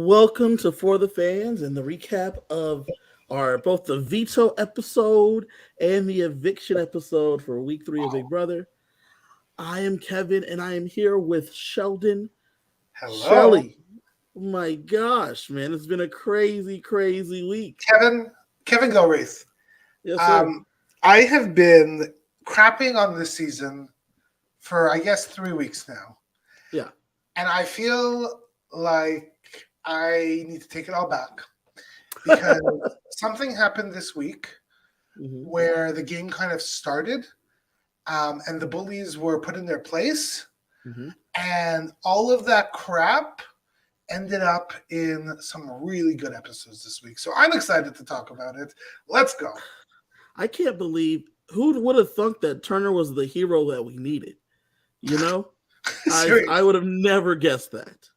Welcome to For the Fans and the recap of our both the veto episode and the eviction episode for week 3 of Big Brother. I am Kevin and I am here with Sheldon. Hello. Shelly. My gosh, man, it's been a crazy week. Kevin Gilreath. Yes, sir. I have been crapping on this season for, I guess, 3 weeks now. Yeah. And I feel like I need to take it all back because something happened this week where the game kind of started and the bullies were put in their place. And all of that crap ended up in some really good episodes this week. So I'm excited to talk about it. Let's go. I can't believe who would have thought that Turner was the hero that we needed. You know? I would have never guessed that.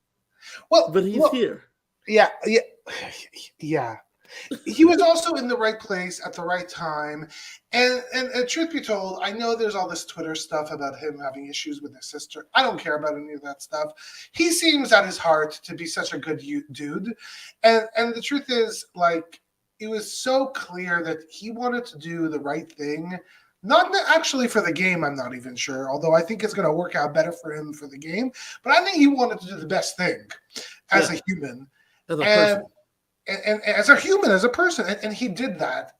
Well, but he's here. Yeah. He was also in the right place at the right time. And truth be told, I know there's all this Twitter stuff about him having issues with his sister. I don't care about any of that stuff. He seems at his heart to be such a good dude. And the truth is, like, it was so clear that he wanted to do the right thing. Not actually for the game, I'm not even sure, although I think it's going to work out better for him for the game. But I think he wanted to do the best thing as a human. As a person. And as a human, as a person. And he did that.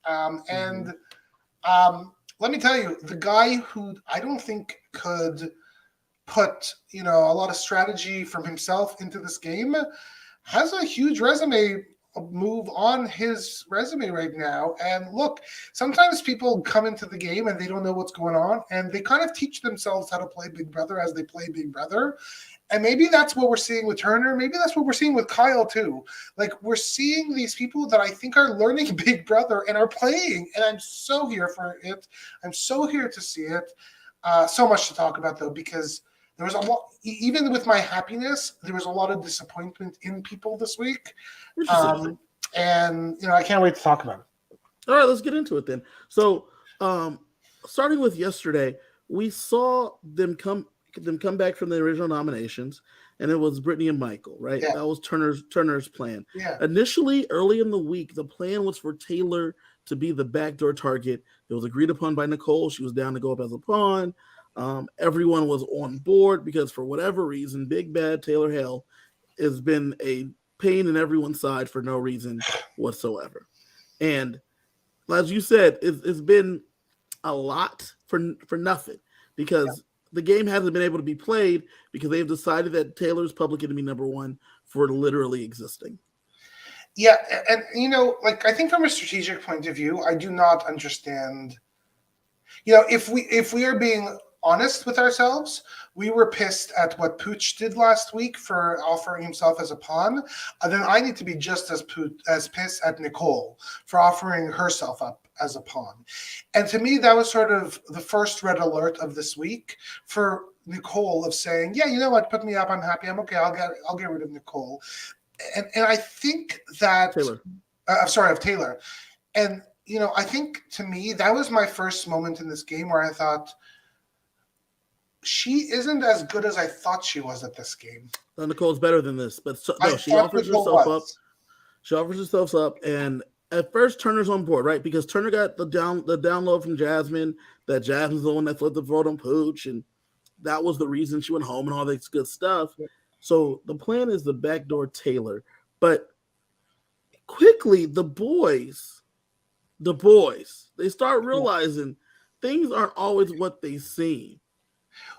Let me tell you, the guy who I don't think could put, a lot of strategy from himself into this game has a huge resume move on his resume right now. And look, sometimes people come into the game and they don't know what's going on and they kind of teach themselves how to play Big Brother as they play Big Brother. And maybe that's what we're seeing with Turner. Maybe that's what we're seeing with Kyle too. Like, we're seeing these people that I think are learning Big Brother and are playing. And I'm so here for it. I'm so here to see it. So much to talk about though, because there was a lot, even with my happiness, there was a lot of disappointment in people this week. And, I can't wait to talk about it. All right, let's get into it then. So, starting with yesterday, we saw them come back from the original nominations, and it was Brittany and Michael, right? Yeah. That was Turner's plan. Yeah. Initially, early in the week, the plan was for Taylor to be the backdoor target. It was agreed upon by Nicole. She was down to go up as a pawn. Everyone was on board because for whatever reason, Big Bad Taylor Hale has been a pain in everyone's side for no reason whatsoever. And as you said, it's been a lot for nothing because the game hasn't been able to be played because they've decided that Taylor's public enemy number one for literally existing. Yeah, and I think from a strategic point of view, I do not understand. If we are being honest with ourselves, we were pissed at what Pooch did last week for offering himself as a pawn. And then I need to be just as pissed at Nicole for offering herself up as a pawn. And to me, that was sort of the first red alert of this week for Nicole of saying, yeah, you know what, put me up, I'm happy, I'm okay, I'll get rid of Nicole. And I think that Taylor. Of Taylor. And I think to me, that was my first moment in this game where I thought, she isn't as good as I thought she was at this game. Nicole's better than this, but she offers herself up. She offers herself up, and at first Turner's on board, right? Because Turner got the download from Jasmine that Jasmine's the one that flipped the vote on Pooch, and that was the reason she went home and all this good stuff. Yeah. So the plan is the backdoor Taylor, but quickly the boys, they start realizing things aren't always what they seem.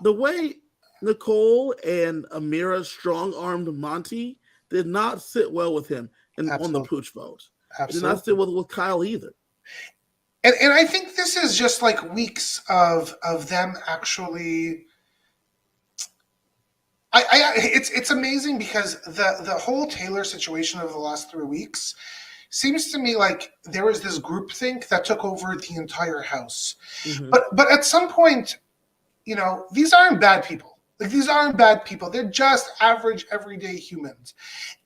The way Nicole and Amira strong-armed Monty did not sit well with him on the Pooch vote. Absolutely. Did not sit well with Kyle either. And I think this is just like weeks of them actually. It's amazing because the whole Taylor situation of the last 3 weeks seems to me like there was this groupthink that took over the entire house. Mm-hmm. But at some point, these aren't bad people. Like, these aren't bad people. They're just average, everyday humans.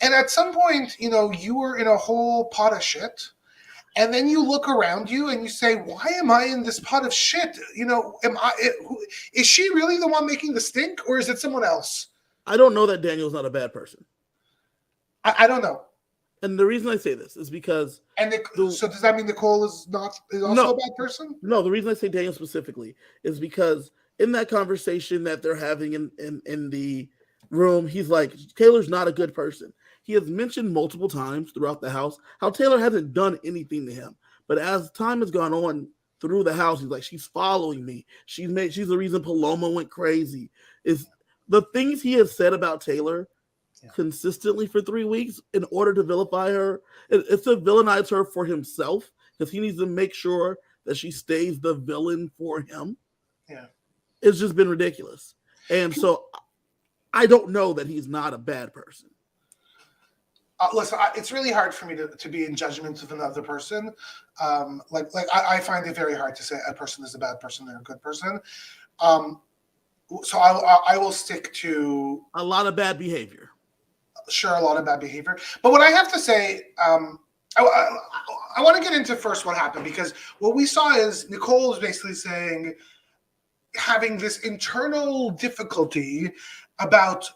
And at some point, you were in a whole pot of shit. And then you look around you and you say, why am I in this pot of shit? Is she really the one making the stink, or is it someone else? I don't know that Daniel's not a bad person. I don't know. And the reason I say this is because so does that mean Nicole is also a bad person? No, the reason I say Daniel specifically is because in that conversation that they're having in the room, he's like, Taylor's not a good person. He has mentioned multiple times throughout the house how Taylor hasn't done anything to him. But as time has gone on through the house, he's like, she's following me. She's the reason Paloma went crazy. Is the things he has said about Taylor consistently for 3 weeks in order to vilify her. It's to villainize her for himself because he needs to make sure that she stays the villain for him. Yeah. It's just been ridiculous. And so I don't know that he's not a bad person. Listen, it's really hard for me to be in judgment of another person. I find it very hard to say a person is a bad person or a good person. So I will stick to a lot of bad behavior. Sure, a lot of bad behavior. But what I have to say, I want to get into first what happened, because what we saw is Nicole is basically saying, having this internal difficulty about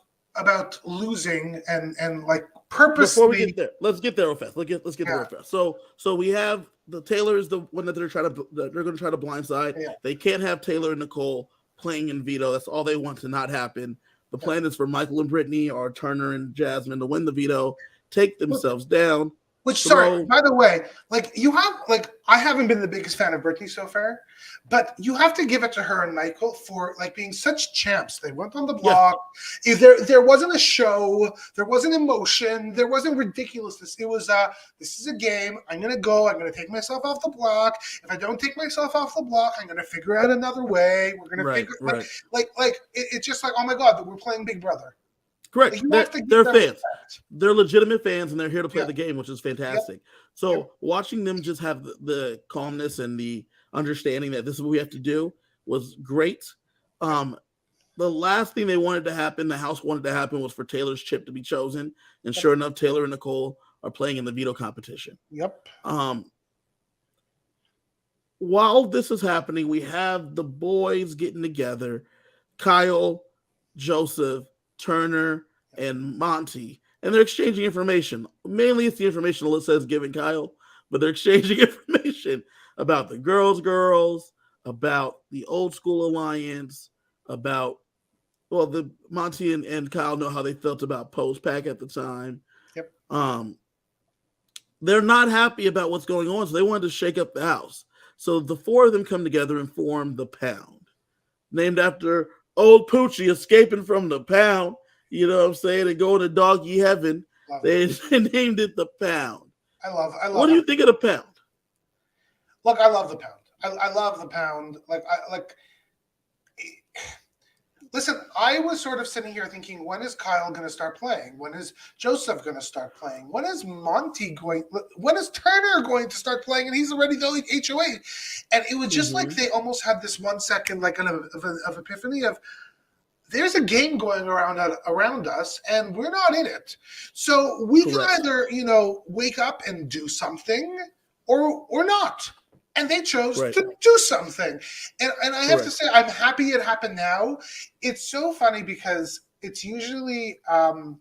losing and like purposely. Before we get there, let's get there real fast. Let's get there real fast. So we have the Taylor is the one that they're going to try to blindside. Yeah. They can't have Taylor and Nicole playing in veto. That's all they want to not happen. The plan is for Michael and Brittany or Turner and Jasmine to win the veto, take themselves down. Sorry, by the way, I haven't been the biggest fan of Brittany so far, but you have to give it to her and Michael for being such champs. They went on the block. Yeah. There wasn't a show. There wasn't emotion. There wasn't ridiculousness. It was this is a game. I'm gonna go. I'm gonna take myself off the block. If I don't take myself off the block, I'm gonna figure out another way. We're gonna figure it's just like, oh my God, we're playing Big Brother. Correct. They're fans. Respect. They're legitimate fans, and they're here to play the game, which is fantastic. Yep. So watching them just have the calmness and the understanding that this is what we have to do was great. The last thing they wanted to happen, the house wanted to happen, was for Taylor's chip to be chosen. And sure enough, Taylor and Nicole are playing in the veto competition. Yep. While this is happening, we have the boys getting together, Kyle, Joseph, Turner, and Monty, and they're exchanging information. Mainly it's the information Alyssa has given Kyle, but they're exchanging information about the girls, about the old school alliance, about, the Monty and Kyle know how they felt about post-pack at the time. Yep. They're not happy about what's going on, so they wanted to shake up the house. So the four of them come together and form the Pound, named after old Poochie escaping from the Pound, you know what I'm saying, and going to doggy heaven. They named it the Pound. I love. What do you think of the Pound? Look, I love the Pound. I love the Pound. Listen, I was sort of sitting here thinking, when is Kyle going to start playing? When is Joseph going to start playing? When is when is Turner going to start playing? And he's already the HOA. And it was just like they almost had this 1 second of epiphany of, there's a game going around us and we're not in it. So we can either, wake up and do something or not. And they chose to do something. And I have to say, I'm happy it happened now. It's so funny because it's usually in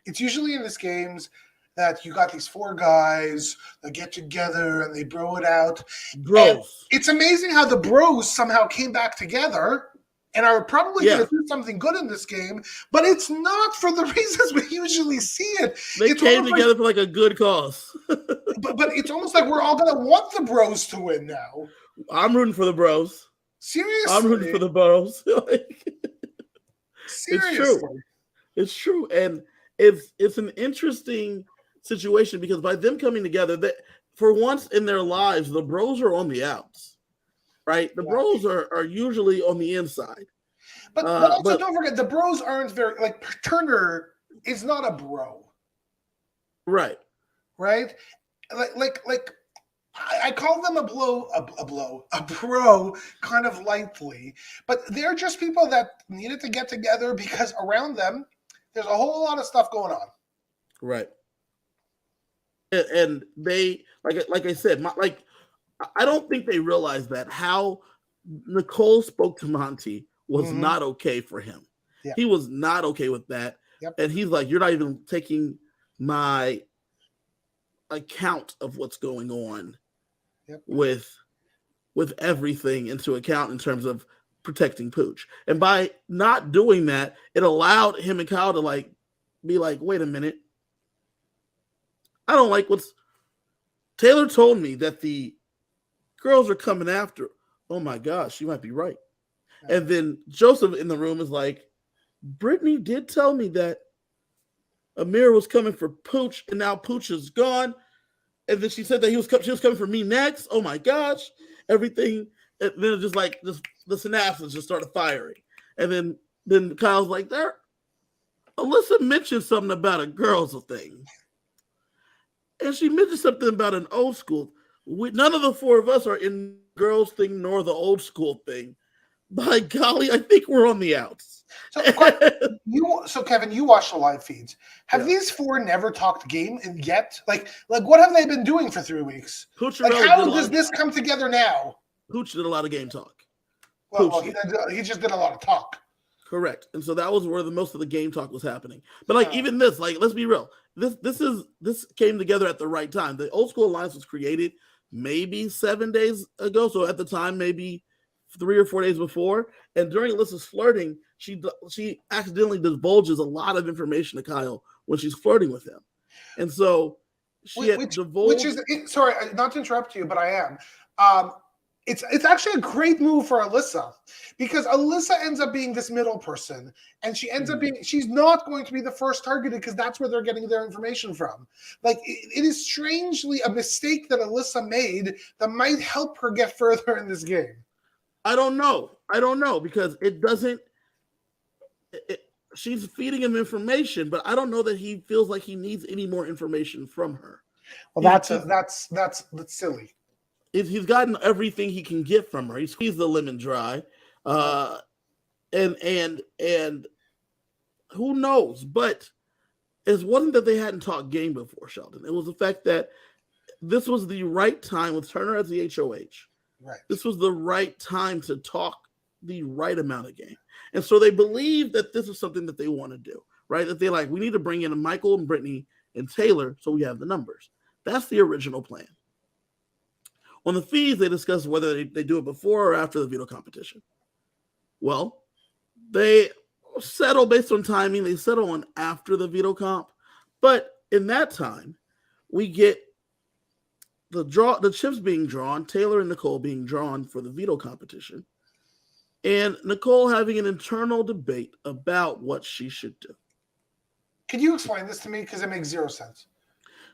these games that you got these four guys that get together and they bro it out. Bros. And it's amazing how the bros somehow came back together and are probably going to do something good in this game, but it's not for the reasons we usually see it. They came together for a good cause. but it's almost like we're all going to want the bros to win now. I'm rooting for the bros. Seriously? I'm rooting for the bros. Seriously. It's true. And it's an interesting situation because by them coming together, for once in their lives, the bros are on the outs. Right, the bros are usually on the inside, but also don't forget the bros aren't very Turner is not a bro, right? I call them a bro kind of lightly, but they're just people that needed to get together because around them there's a whole lot of stuff going on, right? And they like I said, I don't think they realized that how Nicole spoke to Monty was not okay for him. Yeah. He was not okay with that. Yep. And he's like, you're not even taking my account of what's going on Yep. with everything into account in terms of protecting Pooch. And by not doing that, it allowed him and Kyle to like be like, wait a minute. I don't like what's Taylor told me that the girls are coming after. Oh my gosh, she might be right. And then Joseph in the room is like, Brittany did tell me that Amir was coming for Pooch, and now Pooch is gone. And then she said that she was coming for me next. Oh my gosh, everything. And then it just like the synapses just started firing. And then Kyle's like, there. Alyssa mentioned something about a girls thing, and she mentioned something about an old school. None of the four of us are in girls thing nor the old school thing. By golly, I think we're on the outs. So Kevin, you watch the live feeds. Have these four never talked game yet? Like what have they been doing for 3 weeks? Like, how does this come together now? Pooch did a lot of game talk. Well, he just did a lot of talk. Correct. And so that was where most of the game talk was happening. But like even this, like let's be real. This came together at the right time. The old school alliance was created maybe 7 days ago. So at the time, maybe 3 or 4 days before. And during Alyssa's flirting, she accidentally divulges a lot of information to Kyle when she's flirting with him. And so she had divulged. Sorry, not to interrupt you, but I am. It's actually a great move for Alyssa, because Alyssa ends up being this middle person, and she ends up being, she's not going to be the first targeted because that's where they're getting their information from. Like, it is strangely a mistake that Alyssa made that might help her get further in this game. I don't know because it doesn't. She's feeding him information, but I don't know that he feels like he needs any more information from her. Well, that's silly. He's gotten everything he can get from her. He squeezed the lemon dry, and who knows? But it wasn't that they hadn't talked game before, Sheldon. It was the fact that this was the right time with Turner as the HOH. Right. This was the right time to talk the right amount of game. And so they believe that this is something that they want to do, right? That they like, we need to bring in Michael and Brittany and Taylor so we have the numbers. That's the original plan. On the feeds, they discuss whether they do it before or after the veto competition. Well, they settle based on timing. They settle on after the veto comp. But in that time, we get the chips being drawn, Taylor and Nicole being drawn for the veto competition, and Nicole having an internal debate about what she should do. Could you explain this to me? Because it makes zero sense.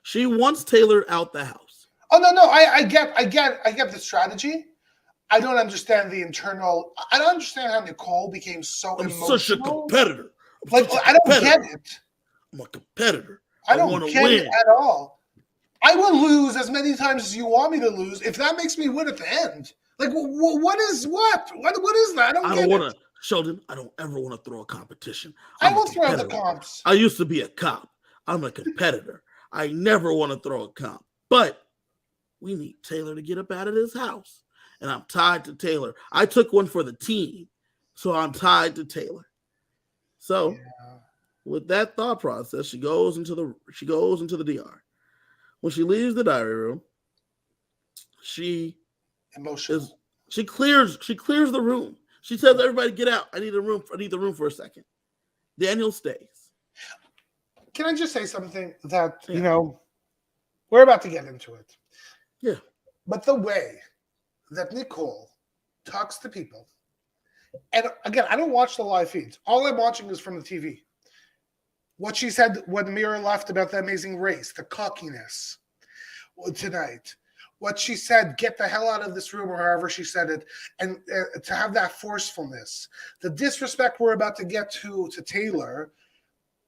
She wants Taylor out the house. Oh, no. I get the strategy. I don't understand the internal. I don't understand how Nicole became so emotional. Such a competitor. I don't get it. I'm a competitor. I don't get it at all. I will lose as many times as you want me to lose if that makes me win at the end. Like, what is what? What is that? I don't want to, Sheldon, I don't ever want to throw a competition. I will throw the comps. I used to be a cop. I'm a competitor. I never want to throw a comp. But we need Taylor to get up out of this house. And I'm tied to Taylor. I took one for the team, so I'm tied to Taylor. So with that thought process, she goes into the DR. When she leaves the diary room, she clears the room. She tells everybody, "Get out! I need the room for a second." Daniel stays. Can I just say something that we're about to get into it? Yeah. But the way that Nicole talks to people, and again, I don't watch the live feeds. All I'm watching is from the TV. What she said when Mira left about the amazing race, the cockiness tonight. What she said, get the hell out of this room, or however she said it, and to have that forcefulness, the disrespect we're about to get to Taylor.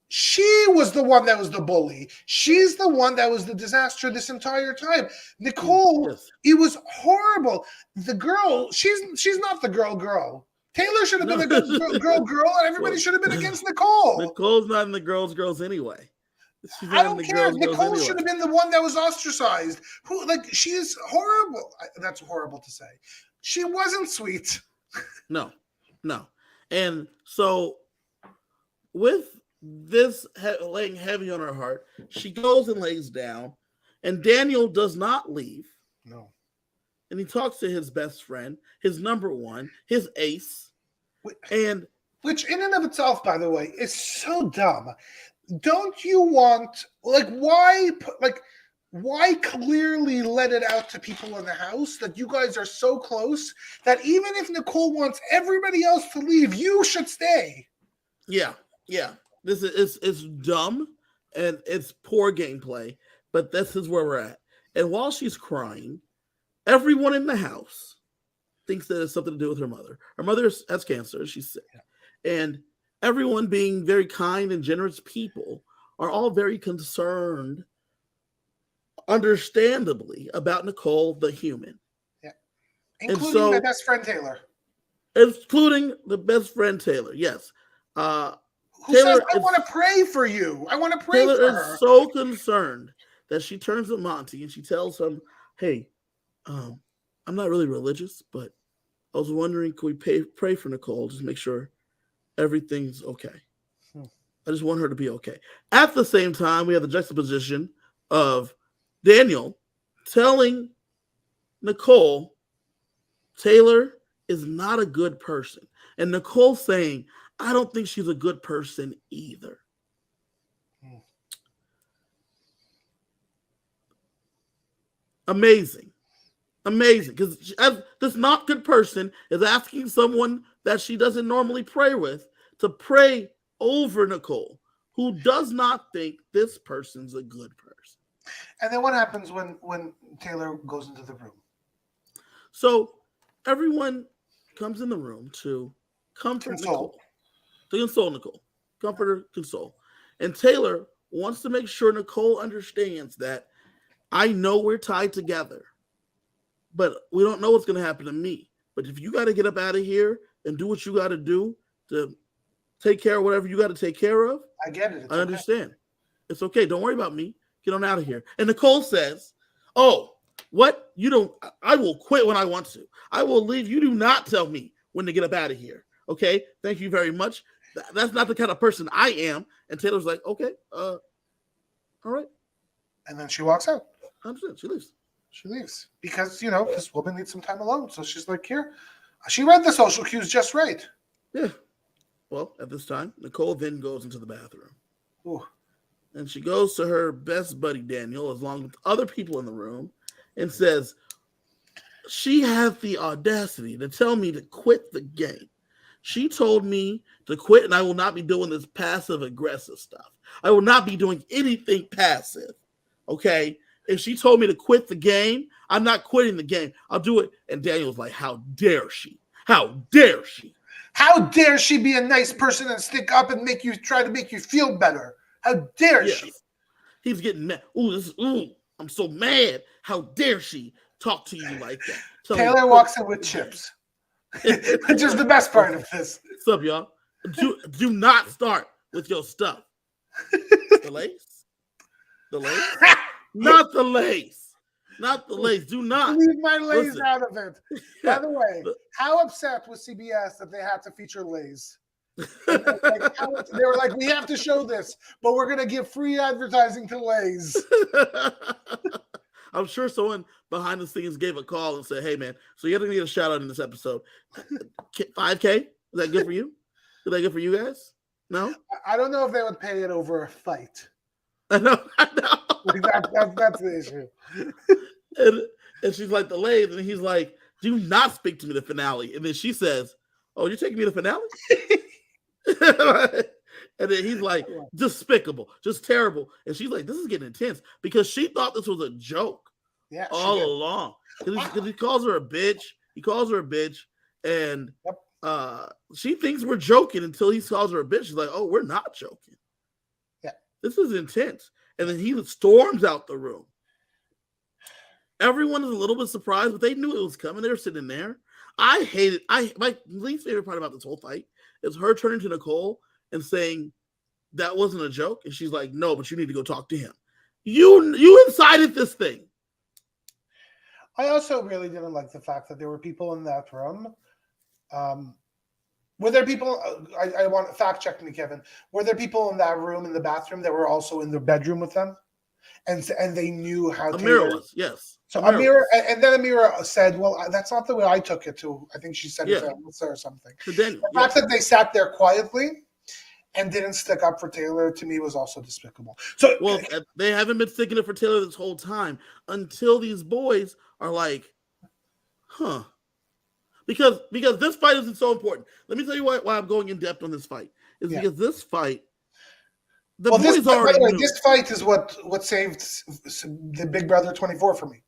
She was the one that was the bully. She's the one that was the disaster this entire time. Nicole, It was horrible. The girl, she's not the girl. Taylor should have been a good girl, and everybody should have been against Nicole. Nicole's not in the girls anyway. I don't care. Nicole should have been the one that was ostracized. She is horrible. That's horrible to say. She wasn't sweet. No. And so with this laying heavy on her heart, she goes and lays down, and Daniel does not leave. No. And he talks to his best friend, his number one, his ace, and which in and of itself, by the way, is so dumb. Don't you want, like, why clearly let it out to people in the house that you guys are so close that even if Nicole wants everybody else to leave, you should stay? Yeah. This is it's dumb and it's poor gameplay, but this is where we're at. And while she's crying, everyone in the house thinks that it's something to do with her mother. Her mother has cancer, she's sick. And everyone, being very kind and generous people, are all very concerned, understandably, about Nicole the human. Yeah. Including my best friend Taylor. Including the best friend Taylor, yes. Who Taylor says, I want to pray for you. I want to pray Taylor for her. Taylor is so concerned that she turns to Monty and she tells him, hey, I'm not really religious, but I was wondering, could we pray for Nicole? Just make sure everything's okay. I just want her to be okay. At the same time, we have the juxtaposition of Daniel telling Nicole Taylor is not a good person. And Nicole saying, I don't think she's a good person either. Amazing. Because this not good person is asking someone that she doesn't normally pray with to pray over Nicole, who does not think this person's a good person. And then what happens when Taylor goes into the room? So everyone comes in the room to comfort Nicole. To console Nicole. Comfort her, console. And Taylor wants to make sure Nicole understands that I know we're tied together, but we don't know what's going to happen to me. But if you got to get up out of here and do what you got to do to take care of whatever you got to take care of, I get it. I understand. It's okay. Don't worry about me. Get on out of here. And Nicole says, oh, what? You don't, I will quit when I want to. I will leave. You do not tell me when to get up out of here. Okay. Thank you very much. That's not the kind of person I am. And Taylor's like, okay, all right. And then she walks out. 100%. She leaves. She leaves because, this woman needs some time alone. So she's like, here, she read the social cues just right. Yeah. Well, at this time, Nicole then goes into the bathroom. Ooh. And she goes to her best buddy, Daniel, along with other people in the room, and says, she had the audacity to tell me to quit the game. She told me to quit, and I will not be doing this passive-aggressive stuff. I will not be doing anything passive, okay? If she told me to quit the game, I'm not quitting the game. I'll do it. And Daniel's like, how dare she? How dare she? How dare she be a nice person and stick up and try to make you feel better? How dare she? He's getting mad. Ooh, I'm so mad. How dare she talk to you like that? Taylor walks in with chips, which is the best part of this. What's up, y'all? Do not start with your stuff. The lace? The lace? Not the lace. Not the lace. Do not. Leave my lace out of it. By the way, how upset was CBS that they had to feature Lay's? They were like, we have to show this, but we're going to give free advertising to Lay's. I'm sure someone behind the scenes gave a call and said, hey, man, so you're going to get a shout out in this episode. 5K? Is that good for you? Is that good for you guys? No? I don't know if they would pay it over a fight. I know. That's the issue. And she's like, the Lay's, and he's like, do not speak to me the finale. And then she says, oh, you're taking me to the finale? And then he's like, despicable, just terrible. And she's like, this is getting intense because she thought this was a joke all along. Because he calls her a bitch. He calls her a bitch. And she thinks we're joking until he calls her a bitch. She's like, oh, we're not joking. Yeah. This is intense. And then he storms out the room. Everyone is a little bit surprised, but they knew it was coming. They were sitting there. My least favorite part about this whole fight is her turning to Nicole and saying that wasn't a joke. And she's like, no, but you need to go talk to him. You incited this thing. I also really didn't like the fact that there were people in that room Were there people? I want to fact check me, Kevin. Were there people in that room in the bathroom that were also in the bedroom with them, and they knew how Amira Taylor was, yes. So Amira and then Amira said, "Well, that's not the way I took it to." I think she said it to Alyssa or something. To Daniel, the fact that they sat there quietly and didn't stick up for Taylor, to me, was also despicable. So, well, they haven't been sticking up for Taylor this whole time until these boys are like, "Huh." Because this fight isn't so important. Let me tell you why I'm going in depth on this fight. Is because this fight, boys already knew. This fight is what saved the Big Brother 24 for me.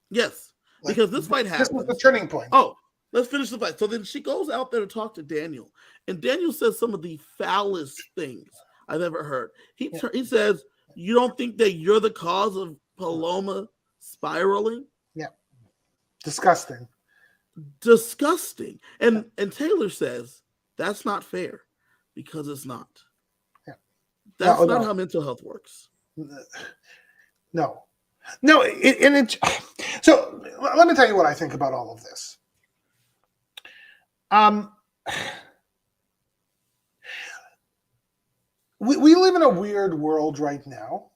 Yes, because this fight happens. This was the turning point. Oh, let's finish the fight. So then she goes out there to talk to Daniel, and Daniel says some of the foulest things I've ever heard. He says, "You don't think that you're the cause of Paloma spiraling?" Yeah, disgusting. And Taylor says that's not fair because it's not. Yeah, that's not how mental health works. No. So let me tell you what I think about all of this. We live in a weird world right now.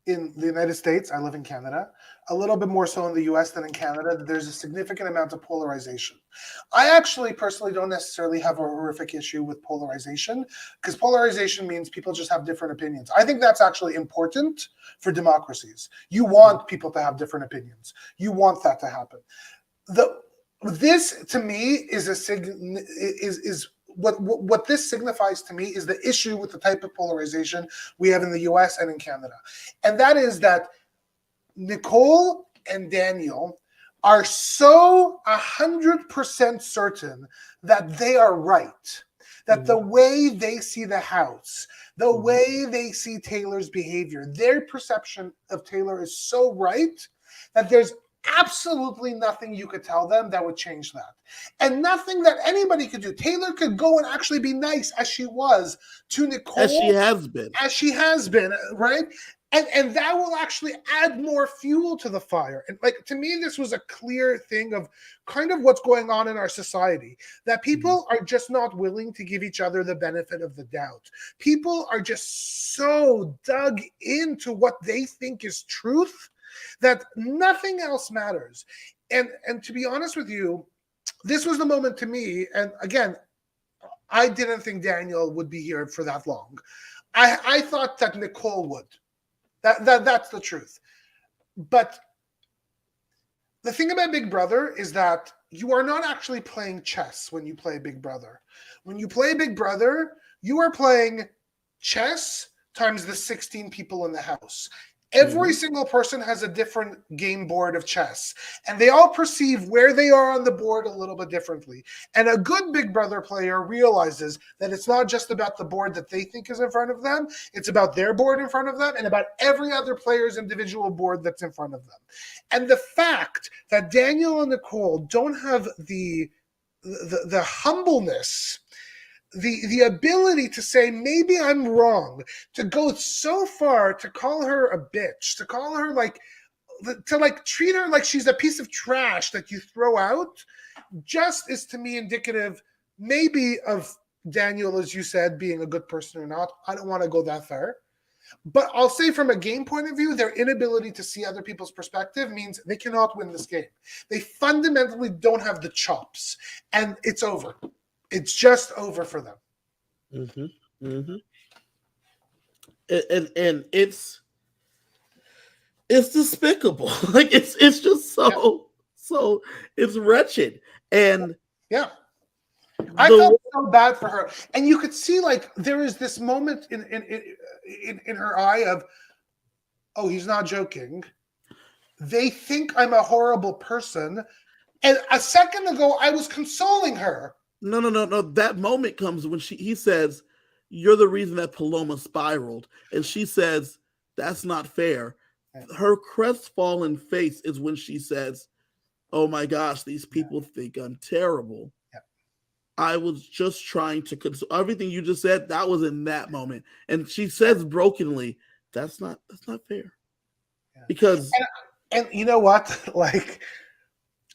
In the United States, I live in Canada, a little bit more so in the US than in Canada. There's a significant amount of polarization. I actually personally don't necessarily have a horrific issue with polarization, because polarization means people just have different opinions. I think that's actually important for democracies. You want people to have different opinions. You want that to happen. This to me is what this signifies to me is the issue with the type of polarization we have in the US and in Canada. And that is that Nicole and Daniel are so 100% certain that they are right, that the way they see the house, the way they see Taylor's behavior, their perception of Taylor is so right that there's absolutely nothing you could tell them that would change that. And nothing that anybody could do. Taylor could go and actually be nice as she was to Nicole. As she has been. Right? And that will actually add more fuel to the fire. And like, to me, this was a clear thing of kind of what's going on in our society, that people are just not willing to give each other the benefit of the doubt. People are just so dug into what they think is truth that nothing else matters. And to be honest with you, this was the moment to me. And again, I didn't think Daniel would be here for that long. I thought that Nicole would. That's the truth. But the thing about Big Brother is that you are not actually playing chess when you play Big Brother. When you play Big Brother, you are playing chess times the 16 people in the house. Every single person has a different game board of chess, and they all perceive where they are on the board a little bit differently. And a good Big Brother player realizes that it's not just about the board that they think is in front of them, it's about their board in front of them and about every other player's individual board that's in front of them. And the fact that Daniel and Nicole don't have the humbleness, the ability to say, maybe I'm wrong, to go so far to call her a bitch, to call her to treat her like she's a piece of trash that you throw out, just is to me indicative maybe of Daniel, as you said, being a good person or not. I don't want to go that far. But I'll say from a game point of view, their inability to see other people's perspective means they cannot win this game. They fundamentally don't have the chops, and it's over. It's just over for them. And it's despicable. Like it's just so it's wretched. And yeah, I felt so bad for her. And you could see like there is this moment in her eye of, oh, he's not joking. They think I'm a horrible person. And a second ago, I was consoling her. No. That moment comes when he says, "You're the reason that Paloma spiraled," and she says, "That's not fair." Her crestfallen face is when she says, "Oh my gosh, these people think I'm terrible." Yeah. I was just trying to console. Everything you just said, that was in that moment, and she says brokenly, "That's not fair," because and you know what, like.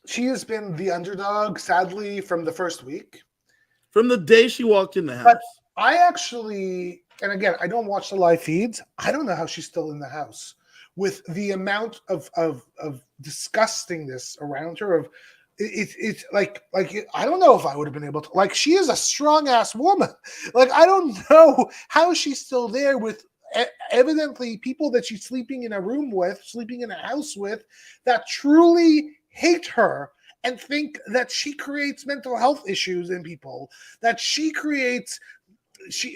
She has been the underdog, sadly, from the first week. From the day she walked in the house. But I actually, and again, I don't watch the live feeds. I don't know how she's still in the house with the amount of disgustingness around her. Of it's like I don't know if I would have been able to. Like, she is a strong ass woman. Like, I don't know how she's still there with evidently people that she's sleeping in a room with, sleeping in a house with, that truly hate her and think that she creates mental health issues in people, that she creates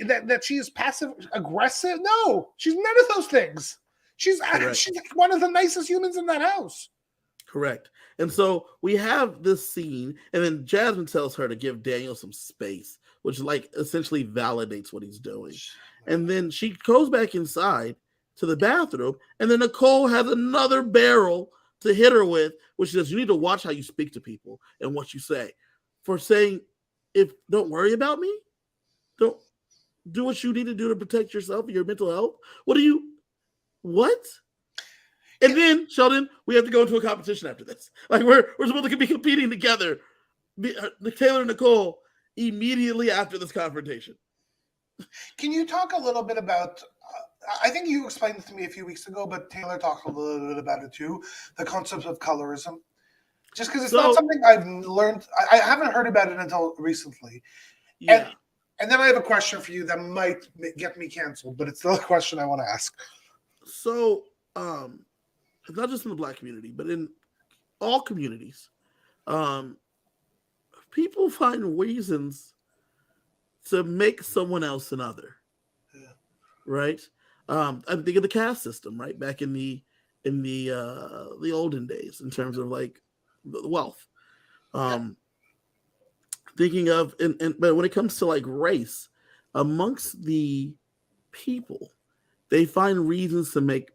that she is passive aggressive. No, she's none of those things. She's like one of the nicest humans in that house. Correct. And so we have this scene, and then Jasmine tells her to give Daniel some space, which like essentially validates what he's doing. And then she goes back inside to the bathroom, and then Nicole has another barrel to hit her with, which says you need to watch how you speak to people and what you say. For saying, don't worry about me, don't do what you need to do to protect yourself and your mental health. What? And then, Sheldon, we have to go into a competition after this. Like, we're supposed to be competing together, Taylor and Nicole, immediately after this confrontation. Can you talk a little bit about, I think you explained it to me a few weeks ago, but Taylor talked a little bit about it too, the concept of colorism. Just because it's not something I've learned, I haven't heard about it until recently. Yeah. And then I have a question for you that might get me canceled, but it's still a question I want to ask. So, it's not just in the Black community, but in all communities, people find reasons to make someone else another. Yeah. Right? I'm thinking of the caste system, right? Back in the olden days, in terms of like the wealth. Thinking of, but when it comes to like race, amongst the people, they find reasons to make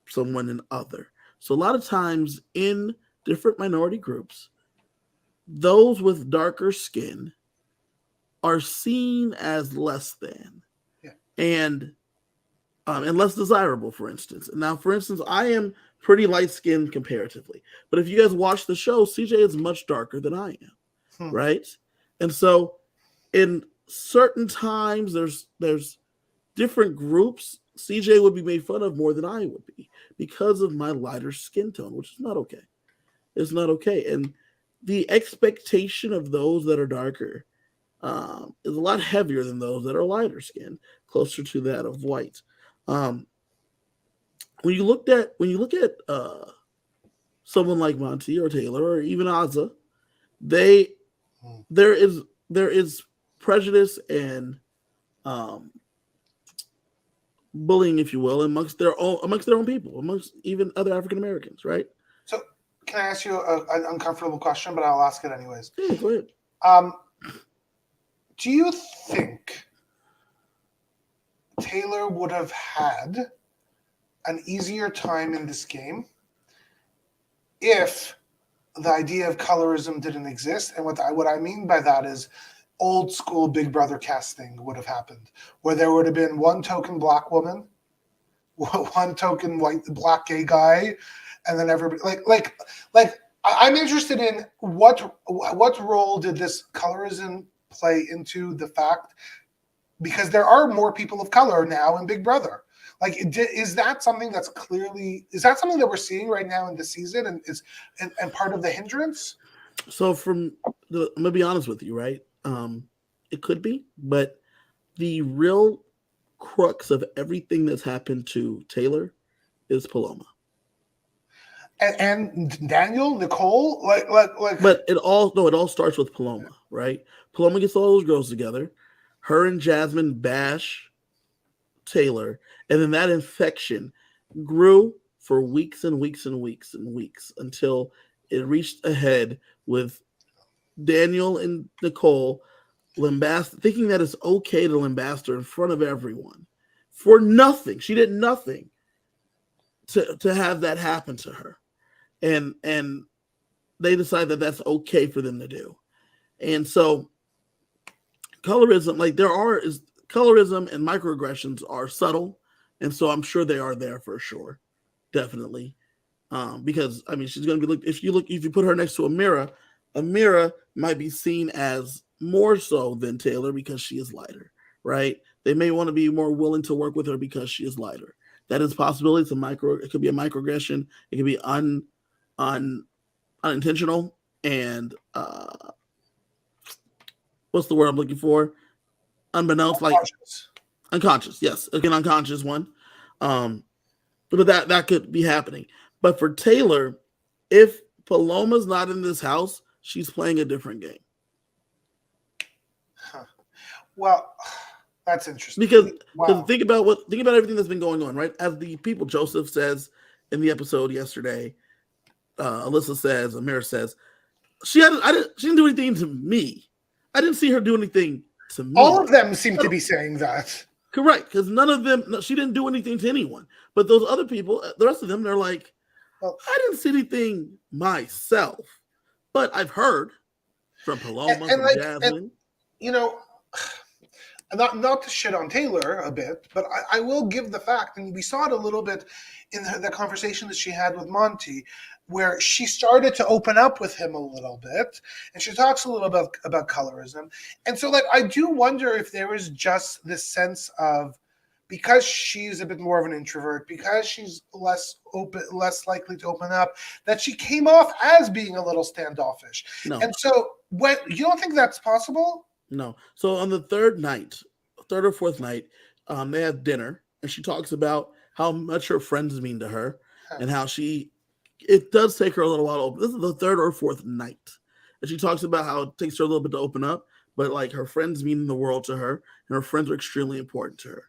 someone an other. So a lot of times in different minority groups, those with darker skin are seen as less than, and less desirable, for instance. Now, for instance, I am pretty light-skinned comparatively, but if you guys watch the show, CJ is much darker than I am, right? And so in certain times, there's different groups CJ would be made fun of more than I would be because of my lighter skin tone, which is not okay. It's not okay. And the expectation of those that are darker is a lot heavier than those that are lighter skinned, closer to that of white. When you look at someone like Monty or Taylor or even Azza, there is prejudice and bullying, if you will, amongst their own people, amongst even other African Americans, right? So, can I ask you an uncomfortable question, but I'll ask it anyways? Yeah, go ahead. Do you think Taylor would have had an easier time in this game if the idea of colorism didn't exist? And what I mean by that is old school Big Brother casting would have happened, where there would have been one token black woman, one token black gay guy, and then everybody like I'm interested in what role did this colorism play into the fact, because there are more people of color now in Big Brother. Like, is that something that we're seeing right now in the season, and is and part of the hindrance? So I'm gonna be honest with you, right? It could be, but the real crux of everything that's happened to Taylor is Paloma. And Daniel, Nicole, But it all starts with Paloma, right? Paloma gets all those girls together. Her and Jasmine bash Taylor, and then that infection grew for weeks and weeks and weeks and weeks until it reached a head with Daniel and Nicole thinking that it's okay to lambast her in front of everyone for nothing. She did nothing to have that happen to her. And they decide that that's okay for them to do. And so colorism, colorism and microaggressions are subtle. And so I'm sure they are there for sure. Definitely. Because I mean, she's going to be if you put her next to Amira might be seen as more so than Taylor because she is lighter, right? They may want to be more willing to work with her because she is lighter. That is a possibility. It could be a microaggression. It could be unintentional and what's the word I'm looking for? Unbeknownst, like unconscious. Yes, again, unconscious one. But that could be happening. But for Taylor, if Paloma's not in this house, she's playing a different game. Huh. Well, that's interesting. Because think about everything that's been going on, right? As the people, Joseph says in the episode yesterday, Alyssa says, Amira says, she didn't do anything to me. I didn't see her do anything to me. All of them seem to be saying that. Correct, because none of them, she didn't do anything to anyone. But those other people, the rest of them, they're like, I didn't see anything myself, but I've heard from Paloma, from Jasmine. Not to shit on Taylor a bit, but I will give the fact, and we saw it a little bit in the conversation that she had with Monty, where she started to open up with him a little bit, and she talks a little bit about colorism. And so, I do wonder if there is just this sense of, because she's a bit more of an introvert, because she's less likely to open up, that she came off as being a little standoffish. No. And so, when you don't think that's possible? No. So on the third or fourth night, they have dinner, and she talks about how much her friends mean to her, and how it does take her a little while to open. This is the third or fourth night. And she talks about how it takes her a little bit to open up, but her friends mean the world to her, and her friends are extremely important to her.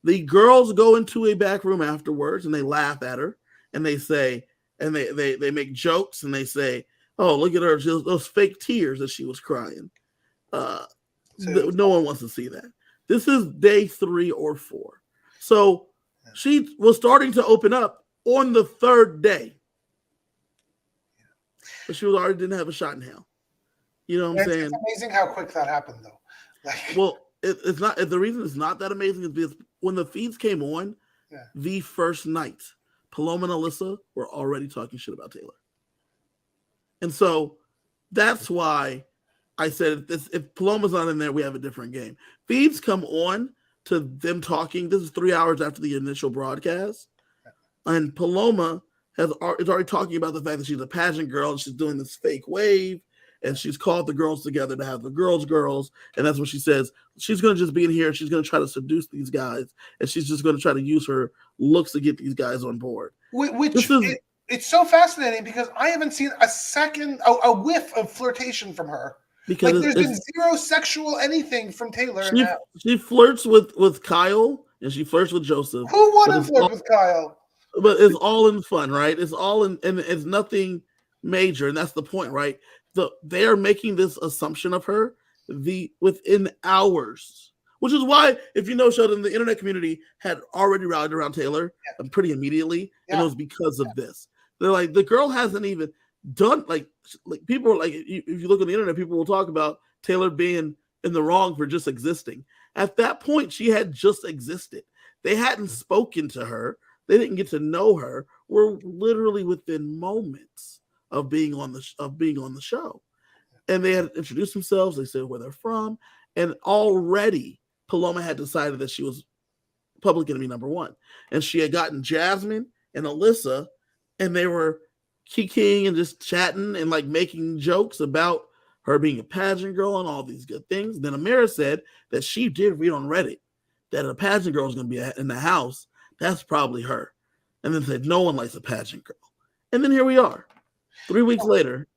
The girls go into a back room afterwards, and they laugh at her, and they say, and they make jokes, and they say, oh, look at her, those fake tears that she was crying. No one wants to see that. This is day 3 or 4. So she was starting to open up on the third day. But she already didn't have a shot in hell. You know what I'm saying? It's amazing how quick that happened, though. Well, it's not. The reason it's not that amazing is because when the feeds came on, the first night, Paloma and Alyssa were already talking shit about Taylor. And so that's why I said if Paloma's not in there, we have a different game. Feeds come on to them talking. This is 3 hours after the initial broadcast. And Paloma is already talking about the fact that she's a pageant girl and she's doing this fake wave. And she's called the girls together to have the girls. And that's what she says. She's going to just be in here. She's going to try to seduce these guys. And she's just going to try to use her looks to get these guys on board. It's so fascinating because I haven't seen a whiff of flirtation from her. Because there's been zero sexual anything from Taylor. She flirts with Kyle and she flirts with Joseph. Who wouldn't flirt with Kyle? But it's all in fun, right? It's all in, and it's nothing major. And that's the point, right? They are making this assumption of her within hours, which is why, if you know, Sheldon, the internet community had already rallied around Taylor pretty immediately, and it was because of this. They're like, the girl hasn't even done like people are like, if you look on the internet, people will talk about Taylor being in the wrong for just existing. At that point, she had just existed. They hadn't spoken to her. They didn't get to know her. We're literally within moments of being on the show. And they had introduced themselves. They said where they're from. And already Paloma had decided that she was public enemy number 1. And she had gotten Jasmine and Alyssa, and they were kikiing and just chatting and making jokes about her being a pageant girl and all these good things. Then Amira said that she did read on Reddit that a pageant girl is going to be in the house. That's probably her. And then said no one likes a pageant girl. And then here we are. 3 weeks later.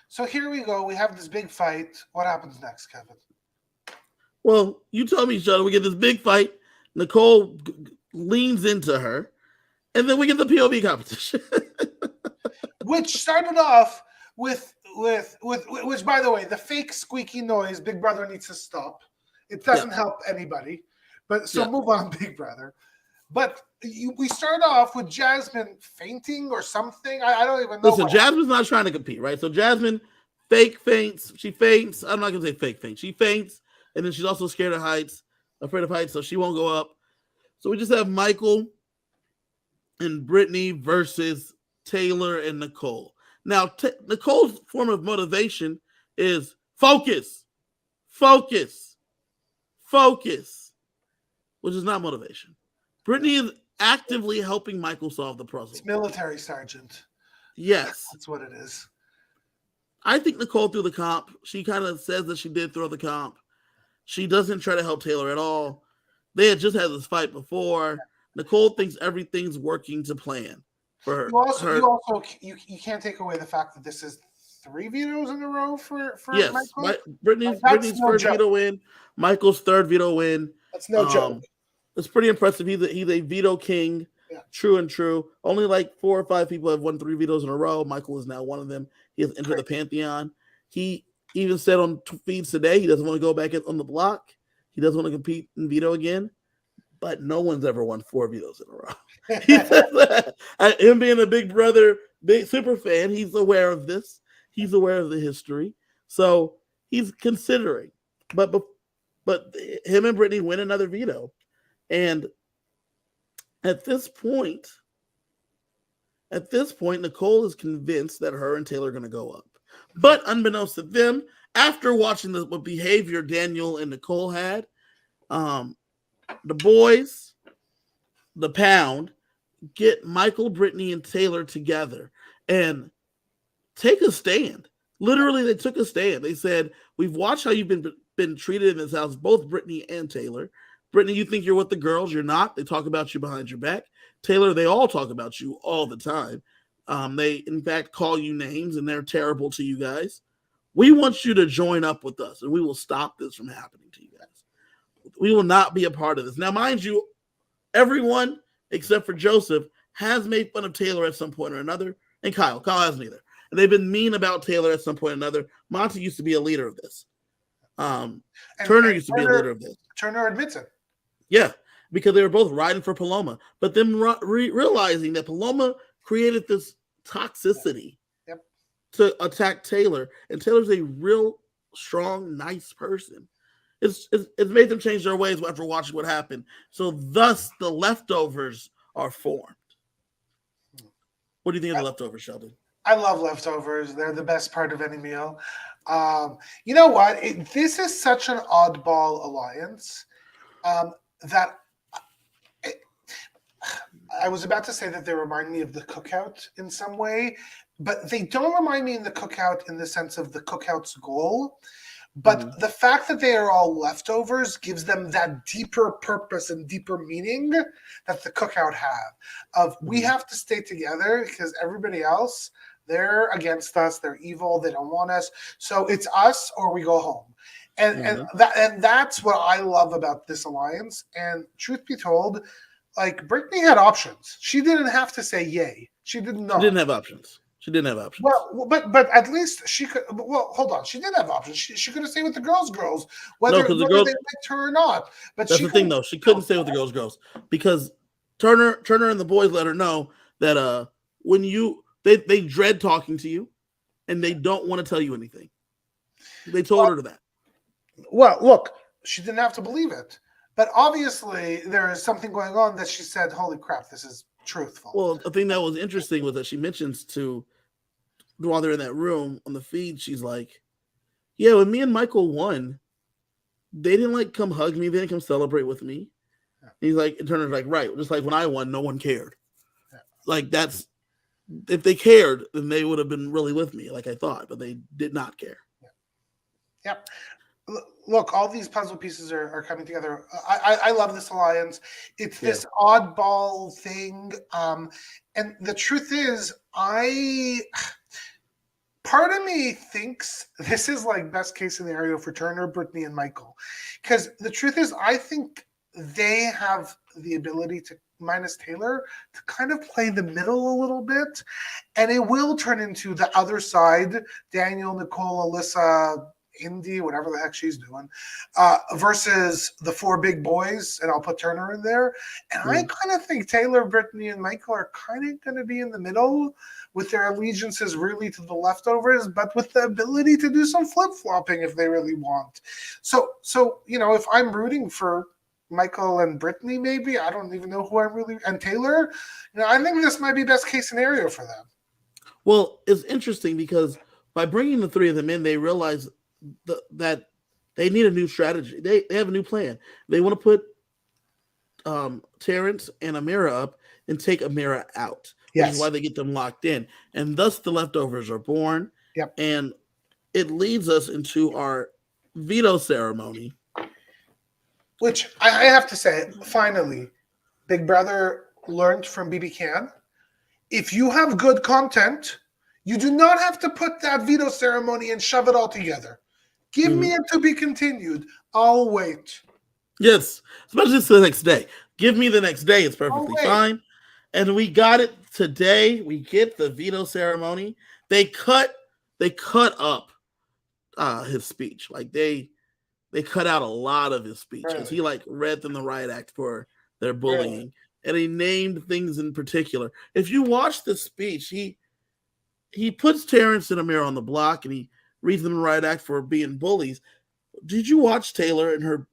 So here we go. We have this big fight. What happens next, Kevin? Well, you tell me, Sheldon. We get this big fight. Nicole leans into her. And then we get the POV competition. Which started off with which, by the way, the fake squeaky noise, Big Brother needs to stop. It doesn't help anybody. But so move on, Big Brother. But we start off with Jasmine fainting or something. I don't even know. Listen, Jasmine's not trying to compete, right? So Jasmine fake faints. She faints. I'm not going to say fake faint. She faints. And then she's also scared of heights, afraid of heights, so she won't go up. So we just have Michael and Brittany versus Taylor and Nicole. Now, Nicole's form of motivation is focus. Focus. Which is not motivation. Brittany is actively helping Michael solve the puzzle. It's military sergeant. Yes. That's what it is. I think Nicole threw the comp. She kind of says that she did throw the comp. She doesn't try to help Taylor at all. They had just had this fight before. Nicole thinks everything's working to plan for her. You can't take away the fact that this is 3 vetoes in a row for yes, Michael. Brittany's first veto win. Michael's third veto win. That's no joke. It's pretty impressive. He's a veto king. Yeah. True and true. Only like 4 or 5 people have won 3 vetoes in a row. Michael is now one of them. He has entered the Pantheon. He even said on feeds today he doesn't want to go back on the block. He doesn't want to compete in veto again. But no one's ever won 4 vetoes in a row. He says that. Him being a Big Brother, big super fan, he's aware of this. He's aware of the history. So he's considering. But him and Brittany win another veto. And at this point, Nicole is convinced that her and Taylor are going to go up. But unbeknownst to them, after watching what behavior Daniel and Nicole had, the boys, the Pound, get Michael, Brittany, and Taylor together and take a stand. Literally, they took a stand. They said, we've watched how you've been treated in this house, both Brittany and Taylor. Brittany, you think you're with the girls. You're not. They talk about you behind your back. Taylor, they all talk about you all the time. They, in fact, call you names, and they're terrible to you guys. We want you to join up with us, and we will stop this from happening to you guys. We will not be a part of this. Now, mind you, everyone except for Joseph has made fun of Taylor at some point or another, and Kyle hasn't either. And they've been mean about Taylor at some point or another. Monty used to be a leader of this. Turner used to be a leader of this. Turner admits it. Yeah, because they were both riding for Paloma. But then realizing that Paloma created this toxicity to attack Taylor. And Taylor's a real strong, nice person. It's made them change their ways after watching what happened. So thus the leftovers are formed. What do you think of the leftovers, Sheldon? I love leftovers. They're the best part of any meal. You know what? This is such an oddball alliance that I was about to say that they remind me of the Cookout in some way, but they don't remind me in the Cookout in the sense of the Cookout's goal. But the fact that they are all leftovers gives them that deeper purpose and deeper meaning that the Cookout have. We have to stay together because everybody else, they're against us. They're evil. They don't want us. So it's us or we go home. And that's what I love about this alliance. And truth be told, like Brittany had options. She didn't have to say yay. She didn't know. She didn't have options. Well, but at least she could. Well, hold on. She did have options. She could have stayed with the girls, whether they liked her or not. But that's the thing, though. She couldn't stay with the girls, because Turner and the boys let her know that when they dread talking to you, and they don't want to tell you anything. They told her that. Well, look, she didn't have to believe it, but obviously there is something going on that she said, "Holy crap, this is truthful." Well, the thing that was interesting was that she mentions while they're in that room on the feed, she's like, yeah, when me and Michael won, they didn't come hug me. They didn't come celebrate with me. Yeah. He's like, and Turner's like, right. Just like when I won, no one cared. Yeah. That's, if they cared, then they would have been really with me, like I thought, but they did not care. Yeah. Look, all these puzzle pieces are coming together. I love this alliance. It's this oddball thing. And the truth is, part of me thinks this is best case scenario for Turner, Brittany, and Michael. Because the truth is, I think they have the ability to, minus Taylor, to kind of play the middle a little bit. And it will turn into the other side, Daniel, Nicole, Alyssa, Indy, whatever the heck she's doing, versus the 4 big boys, and I'll put Turner in there. And I kind of think Taylor, Brittany, and Michael are kind of going to be in the middle with their allegiances really to the leftovers, but with the ability to do some flip-flopping if they really want. So if I'm rooting for Michael and Brittany, maybe, I don't even know who I'm really, and Taylor, I think this might be best case scenario for them. Well, it's interesting because by bringing the 3 of them in, they realize that They need a new strategy. They have a new plan. They want to put Terrence and Amira up and take Amira out, which is why they get them locked in. And thus the leftovers are born. Yep. And it leads us into our veto ceremony. Which I have to say, finally, Big Brother learned from BB Can. If you have good content, you do not have to put that veto ceremony and shove it all together. Give me it to be continued. I'll wait. Yes, especially the next day. Give me the next day. It's perfectly fine. And we got it today. We get the veto ceremony. They cut up his speech. Like they cut out a lot of his speech because he like read them the riot act for their bullying. And he named things in particular. If you watch the speech, he puts Terrence and Amir on the block and he reads them the riot act for being bullies. Did you watch Taylor and her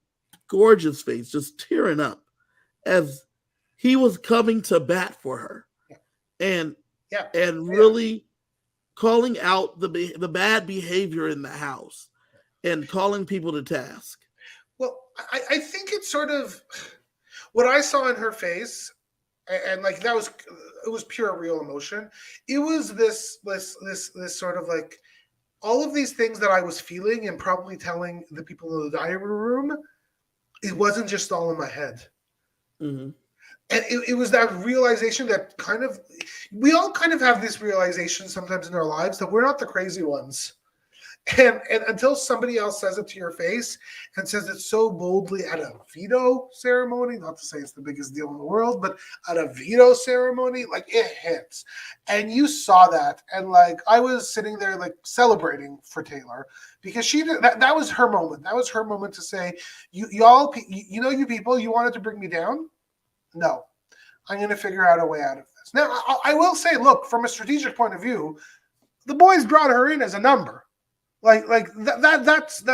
gorgeous face just tearing up as he was coming to bat for her and really calling out the bad behavior in the house and calling people to task? Well, I think it's sort of what I saw in her face, and like it was pure real emotion. It was this sort of like all of these things that I was feeling and probably telling the people in the diary room. It wasn't just all in my head. Mm-hmm. And it was that realization that we all kind of have this realization sometimes in our lives that we're not the crazy ones. And until somebody else says it to your face and says it so boldly at a veto ceremony, not to say it's the biggest deal in the world, but at a veto ceremony, like it hits. And you saw that. And like I was sitting there like celebrating for Taylor because that was her moment. That was her moment to say, you people, you wanted to bring me down? No, I'm going to figure out a way out of this. Now, I will say, look, from a strategic point of view, the boys brought her in as a number. That's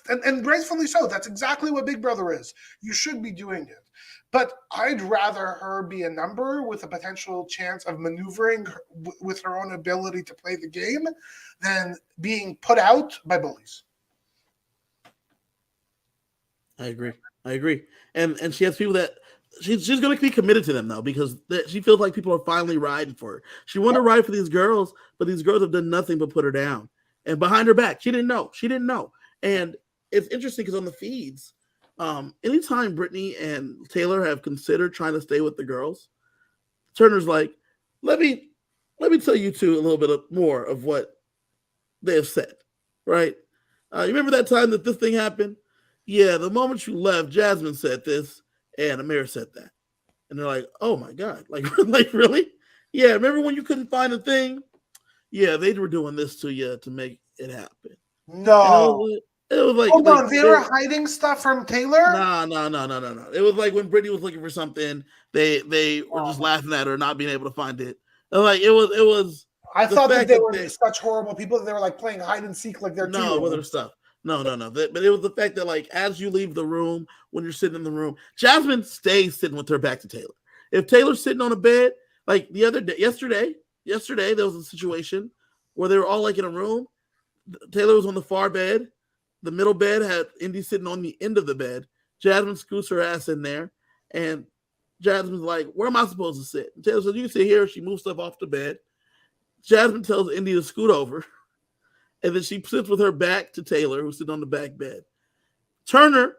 and gracefully so. That's exactly what Big Brother is. You should be doing it. But I'd rather her be a number with a potential chance of maneuvering with her own ability to play the game than being put out by bullies. I agree. And she has people that she's going to be committed to them though, because she feels like people are finally riding for her. She wanted to ride for these girls, but these girls have done nothing but put her down. And behind her back, she didn't know. And it's interesting because on the feeds, anytime Brittany and Taylor have considered trying to stay with the girls, Turner's like, let me tell you two a little bit more of what they have said, right? You remember that time that this thing happened? Yeah, the moment you left, Jasmine said this, and Amir said that. And they're like, oh my God, like really? Yeah, remember when you couldn't find a thing? Yeah, they were doing this to you to make it happen. No. It was like, hold on, they were hiding stuff from Taylor? No. It was like when Brittany was looking for something, they were just laughing at her, not being able to find it. And like it was. I thought that they were such horrible people that they were like playing hide and seek like they're with other stuff. No. But it was the fact that like as you leave the room, when you're sitting in the room, Jasmine stays sitting with her back to Taylor. If Taylor's sitting on a bed, like the other day, yesterday there was a situation where they were all like in a room. Taylor was on the far bed. The middle bed had Indy sitting on the end of the bed. Jasmine scoots her ass in there, and Jasmine's like, where am I supposed to sit? And Taylor says, you can sit here. She moves stuff off the bed. Jasmine tells Indy to scoot over, and then she sits with her back to Taylor, who's sitting on the back bed. Turner,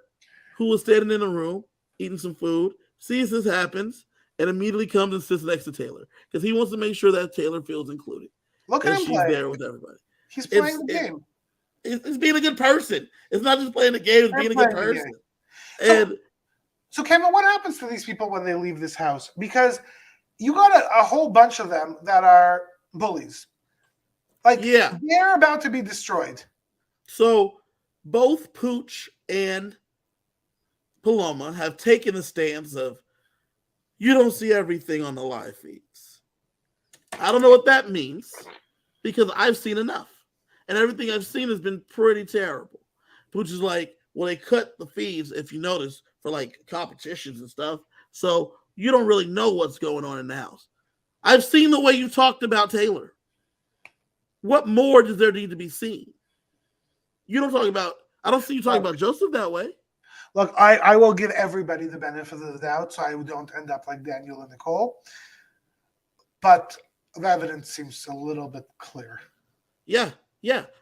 who was standing in the room, eating some food, sees this happens, and immediately comes and sits next to Taylor because he wants to make sure that Taylor feels included. Look at him she's there with everybody. He's playing the game. It's being a good person. It's not just playing the game, it's being a good person. So Kevin, what happens to these people when they leave this house? Because you got a whole bunch of them that are bullies. Like, they're about to be destroyed. So both Pooch and Paloma have taken the stance of, you don't see everything on the live feeds. I don't know what that means because I've seen enough. And everything I've seen has been pretty terrible. Which is like, well, they cut the feeds, if you notice, for like competitions and stuff. So you don't really know what's going on in the house. I've seen the way you talked about Taylor. What more does there need to be seen? You don't talk about, I don't see you talking about Joseph that way. Look, I will give everybody the benefit of the doubt so I don't end up like Daniel and Nicole. But the evidence seems a little bit clear. Yeah.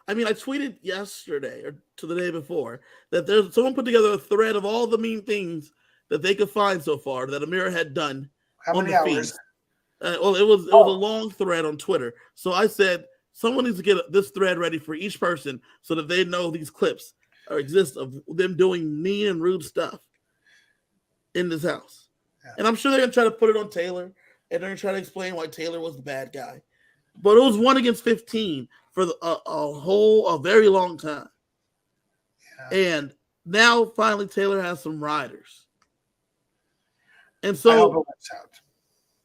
I mean, I tweeted yesterday or to the day before that there's someone put together a thread of all the mean things that they could find so far that Amira had done. How on many the hours? Well, it was a long thread on Twitter. So I said someone needs to get this thread ready for each person so that they know these clips exist of them doing mean and rude stuff in this house. Yeah. And I'm sure they're gonna try to put it on Taylor, and they're gonna try to explain why Taylor was the bad guy. But it was 1 against 15 for a very long time. Yeah. And now finally Taylor has some riders. And so I hope it works out.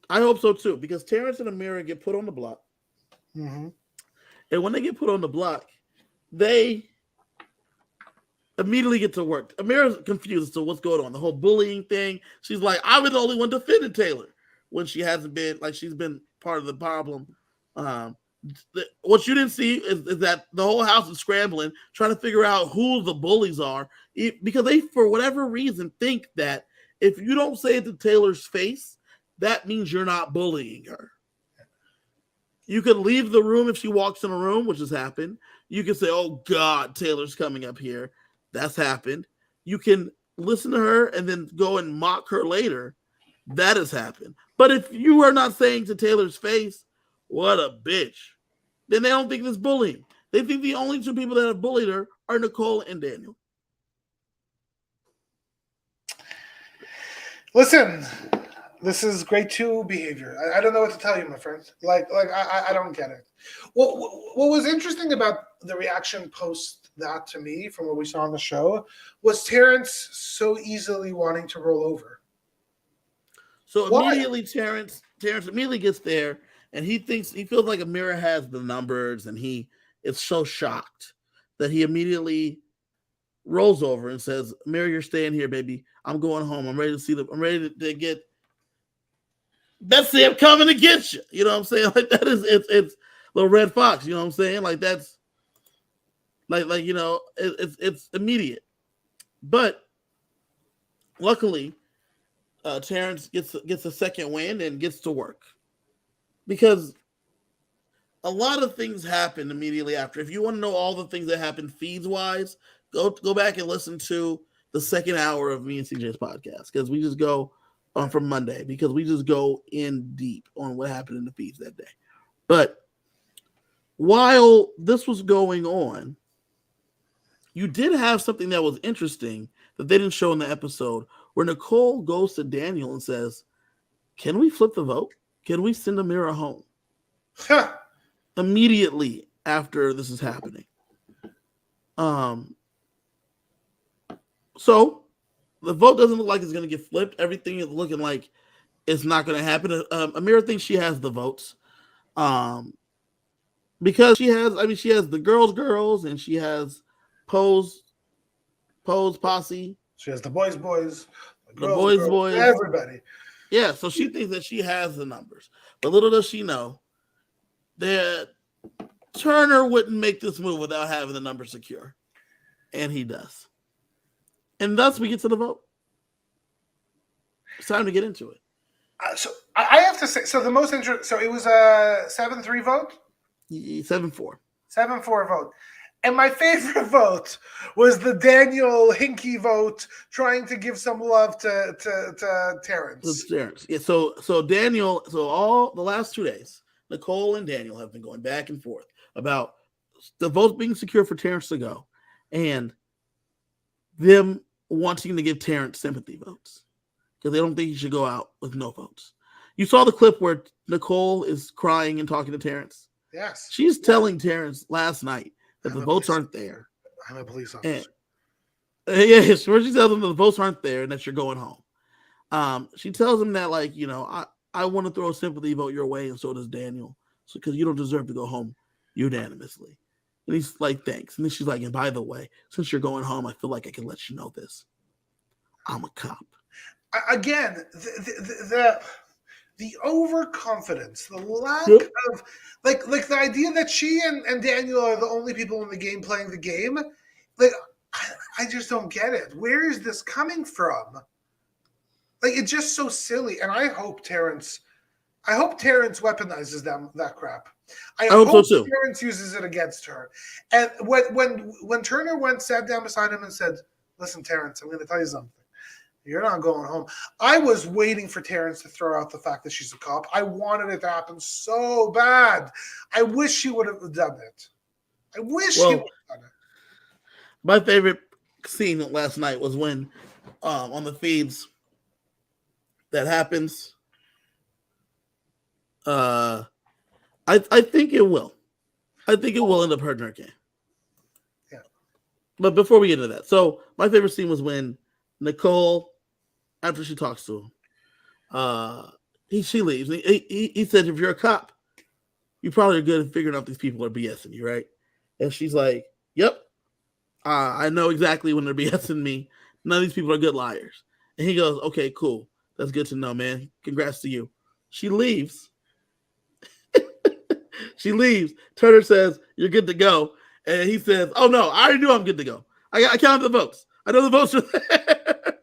I hope so too, because Terrence and Amira get put on the block. Mm-hmm. And when they get put on the block, they immediately get to work. Amira's confused as to what's going on. The whole bullying thing. She's like, I was the only one defending Taylor when she hasn't been, like, she's been part of the problem. What you didn't see is that the whole house is scrambling, trying to figure out who the bullies are, because they, for whatever reason, think that if you don't say it to Taylor's face, that means you're not bullying her. You could leave the room if she walks in a room, which has happened. You can say, oh, God, Taylor's coming up here. That's happened. You can listen to her and then go and mock her later. That has happened. But if you are not saying to Taylor's face, what a bitch, then they don't think it's bullying. They think the only two people that have bullied her are Nicole and Daniel. Listen, this is grade 2 behavior. I don't know what to tell you, my friend. I don't get it. What was interesting about the reaction post that to me from what we saw on the show was Terrence so easily wanting to roll over. So immediately Terrence immediately gets there and he feels like Amira has the numbers and he is so shocked that he immediately rolls over and says, Amira, you're staying here, baby. I'm going home. I'm ready to get Betsy, I'm coming to get you. You know what I'm saying? Like that is it's little red fox, you know what I'm saying? Like that's like you know, it's immediate. But luckily, Terrence gets a second win and gets to work. Because a lot of things happen immediately after. If you want to know all the things that happen feeds wise, go back and listen to the second hour of me and CJ's podcast, because we just go from Monday, because we just go in deep on what happened in the feeds that day. But while this was going on, you did have something that was interesting that they didn't show in the episode, where Nicole goes to Daniel and says, can we flip the vote? Can we send Amira home? Immediately after this is happening. So the vote doesn't look like it's going to get flipped. Everything is looking like it's not going to happen. Amira thinks she has the votes. Because she has the girls, and she has Poe's posse. She has the boys, the boys, everybody. Yeah, so she thinks that she has the numbers. But little does she know that Turner wouldn't make this move without having the number secure. And he does. And thus we get to the vote. It's time to get into it. So I have to say, so the most interesting, so it was a 7-3 vote? 7-4. 7-4 vote. And my favorite vote was the Daniel Hinkie vote, trying to give some love to Terrence. Yeah, so Daniel, all the last 2 days, Nicole and Daniel have been going back and forth about the votes being secure for Terrence to go, and them wanting to give Terrence sympathy votes because they don't think he should go out with no votes. You saw the clip where Nicole is crying and talking to Terrence. Yes. She's telling Terrence last night that the votes aren't there. I'm a police officer. Yeah, she tells him that the votes aren't there and that you're going home. She tells him that, like, you know, I want to throw a sympathy vote your way, and so does Daniel, because you don't deserve to go home unanimously. And he's like, thanks. And then she's like, and by the way, since you're going home, I feel like I can let you know this. I'm a cop. Again, the overconfidence, the lack of like the idea that she and Daniel are the only people in the game playing the game. Like, I just don't get it. Where is this coming from? Like, it's just so silly. And I hope Terrence weaponizes that crap. I hope so too. Terrence uses it against her. And when Turner sat down beside him and said, "Listen, Terrence, I'm going to tell you something. You're not going home." I was waiting for Terrence to throw out the fact that she's a cop. I wanted it to happen so bad. I wish he would have done it. He would have done it. My favorite scene last night was when on the feeds that happens. I think it will. I think it will end up hurting her game. Yeah. But before we get into that, so my favorite scene was when Nicole, after she talks to him, she leaves. He said, "If you're a cop, you probably are good at figuring out these people are BSing you, right?" And she's like, "Yep. I know exactly when they're BSing me. None of these people are good liars." And he goes, "Okay, cool. That's good to know, man. Congrats to you." She leaves. She leaves. Turner says, "You're good to go." And he says, "Oh, no, I already knew I'm good to go. I counted the votes. I know the votes are there."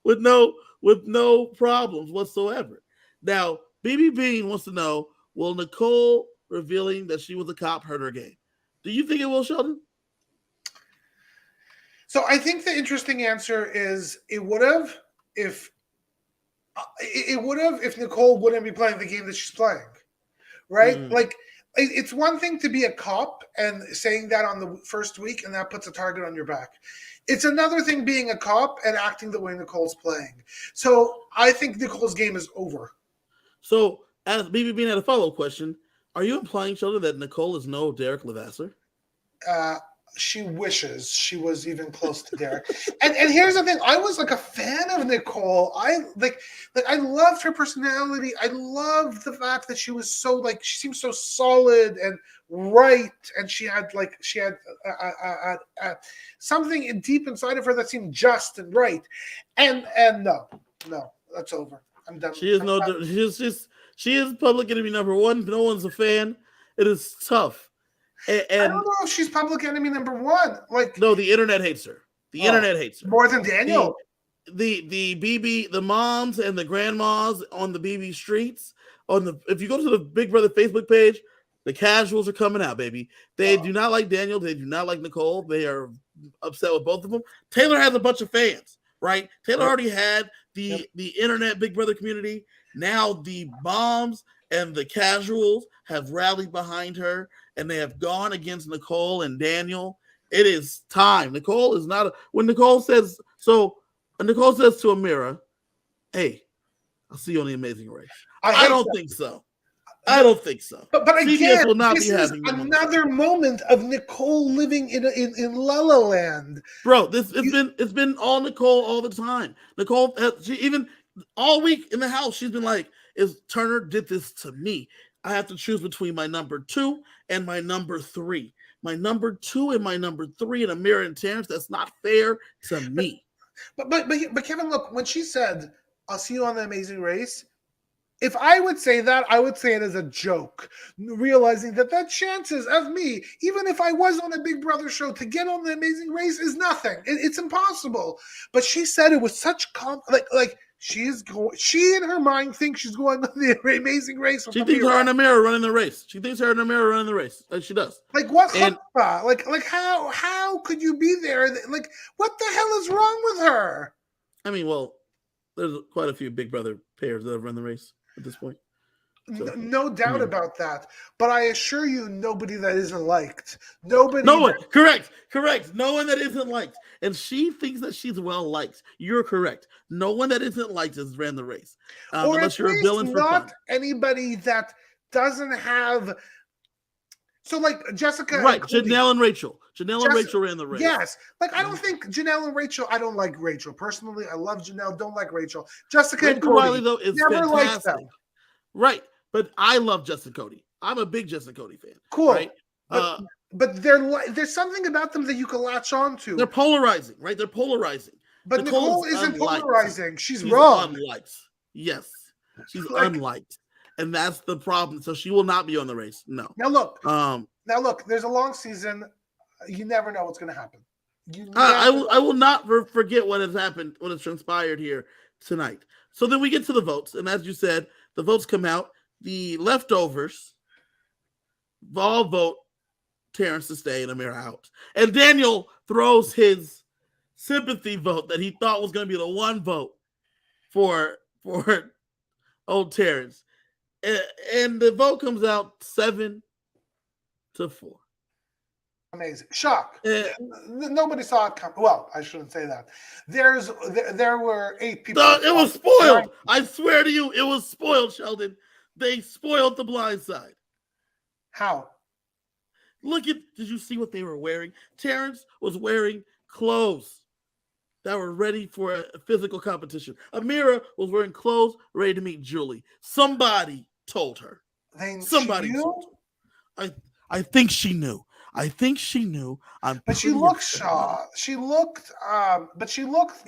with no problems whatsoever. Now, BB Bean wants to know, will Nicole revealing that she was a cop hurt her game? Do you think it will, Sheldon? So I think the interesting answer is it would have if Nicole wouldn't be playing the game that she's playing. Right? Like, it's one thing to be a cop and saying that on the first week, and that puts a target on your back. It's another thing being a cop and acting the way Nicole's playing. So I think Nicole's game is over. So, as BB Bean had a follow-up question, are you implying, Sheldon, that Nicole is no Derek Levasseur? She wishes she was even close to Derek. and here's the thing. I was like a fan of Nicole. I loved her personality. I loved the fact that she was so she seemed so solid and right. And she had something deep inside of her that seemed just and right. And no, that's over. I'm done. She is public enemy number one. No one's a fan. It is tough. And I don't know if she's public enemy number one. No, the internet hates her. The internet hates her more than Daniel. The moms and the grandmas on the BB streets. If you go to the Big Brother Facebook page, the casuals are coming out, baby. They do not like Daniel. They do not like Nicole. They are upset with both of them. Taylor has a bunch of fans, right? Taylor already had the internet Big Brother community. Now the moms and the casuals have rallied behind her, and they have gone against Nicole and Daniel. It is time. Nicole is not when Nicole says to Amira, "Hey, I'll see you on The Amazing Race." I don't think so. I don't think so. But again, will not this is another moment of Nicole living in La La Land. Bro, it's been all Nicole all the time. Nicole, she even all week in the house, she's been like, "Is Turner did this to me? I have to choose between my number 2 and my number 3. My number 2 and my number 3 in Amira and Terrence. That's not fair to me." But Kevin, look, when she said, "I'll see you on The Amazing Race," if I would say that, I would say it as a joke, realizing that chances of me, even if I was on a Big Brother show, to get on The Amazing Race is nothing. It's impossible. But she said it with such she in her mind thinks she's going on The Amazing Race. She thinks her and Amira running the race. She thinks her and Amira running the race. Like she does. Like what? How could you be there? Like what the hell is wrong with her? I mean, well, there's quite a few Big Brother pairs that have run the race at this point. So, no doubt about that. But I assure you, nobody that isn't liked. No one. Correct. No one that isn't liked. And she thinks that she's well liked. You're correct. No one that isn't liked has ran the race. Or unless you're a villain for fun. Anybody that doesn't have. So like Jessica. Right. Janelle and Rachel. Janelle and Rachel ran the race. Yes. Like I don't think Janelle and Rachel. I don't like Rachel. Personally, I love Janelle. Don't like Rachel. Jessica and Cody. Riley, though, is never liked them. Right. But I love Justin Cody. I'm a big Justin Cody fan. Cool. Right? But there's something about them that you can latch on to. They're polarizing, right? They're polarizing. But Nicole isn't polarizing. She's wrong. Unliked. Yes. She's unliked. And that's the problem. So she will not be on the race. No. Now look, there's a long season. You never know what's going to happen. I will not forget what has happened, what has transpired here tonight. So then we get to the votes, and as you said, the votes come out. The leftovers all vote Terrence to stay and Amira out. And Daniel throws his sympathy vote that he thought was going to be the one vote for old Terrence. And the vote comes out 7-4. Amazing. Shock. Nobody saw it come. Well, I shouldn't say that. There were 8 people. No, it was spoiled. I swear to you, it was spoiled, Sheldon. They spoiled The Blind Side. How? Did you see what they were wearing? Terrence was wearing clothes that were ready for a physical competition. Amira was wearing clothes ready to meet Julie. Somebody told her. Somebody told her. I think she knew. But she looked shocked. She looked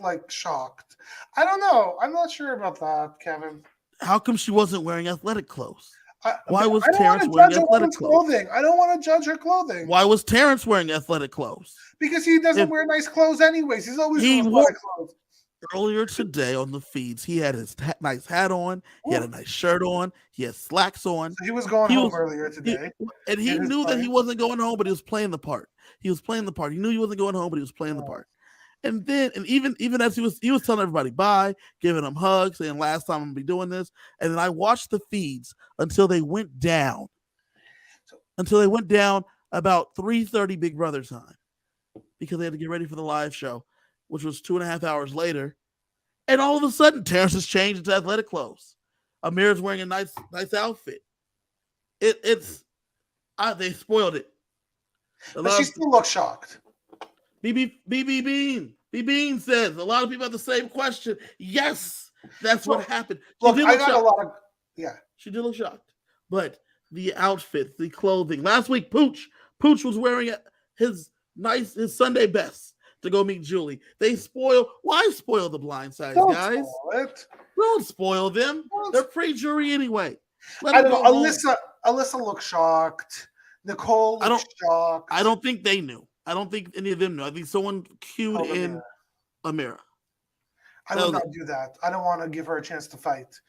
like shocked. I don't know. I'm not sure about that, Kevin. How come she wasn't wearing athletic clothes? Why was Terrence wearing athletic clothing? I don't want to judge her clothing. Why was Terrence wearing athletic clothes? Because he doesn't wear nice clothes anyways. He's always wearing athletic clothes. Earlier today on the feeds, he had his nice hat on. He had a nice shirt on. He had slacks on. So he was going home earlier today. He knew that he wasn't going home, but he was playing the part. He knew he wasn't going home, but he was playing the part. And then, even as he was telling everybody bye, giving them hugs, saying last time I'm gonna be doing this. And then I watched the feeds until they went down. About 3:30 Big Brother time, because they had to get ready for the live show, which was 2.5 hours later. And all of a sudden, Terrence has changed into athletic clothes. Amira's wearing a nice outfit. They spoiled it. But she still looks shocked. BB Bean says a lot of people have the same question. Yes, that's what happened. She did look shocked. But the outfits, the clothing. Last week, Pooch was wearing his Sunday best to go meet Julie. Why spoil The Blind Side, guys? Don't spoil them. They're pre-jury anyway. I don't know. Alyssa looked shocked. Nicole looked shocked. I don't think they knew. I don't think any of them knew. I think someone cued in Amira. I will not do that. I don't want to give her a chance to fight.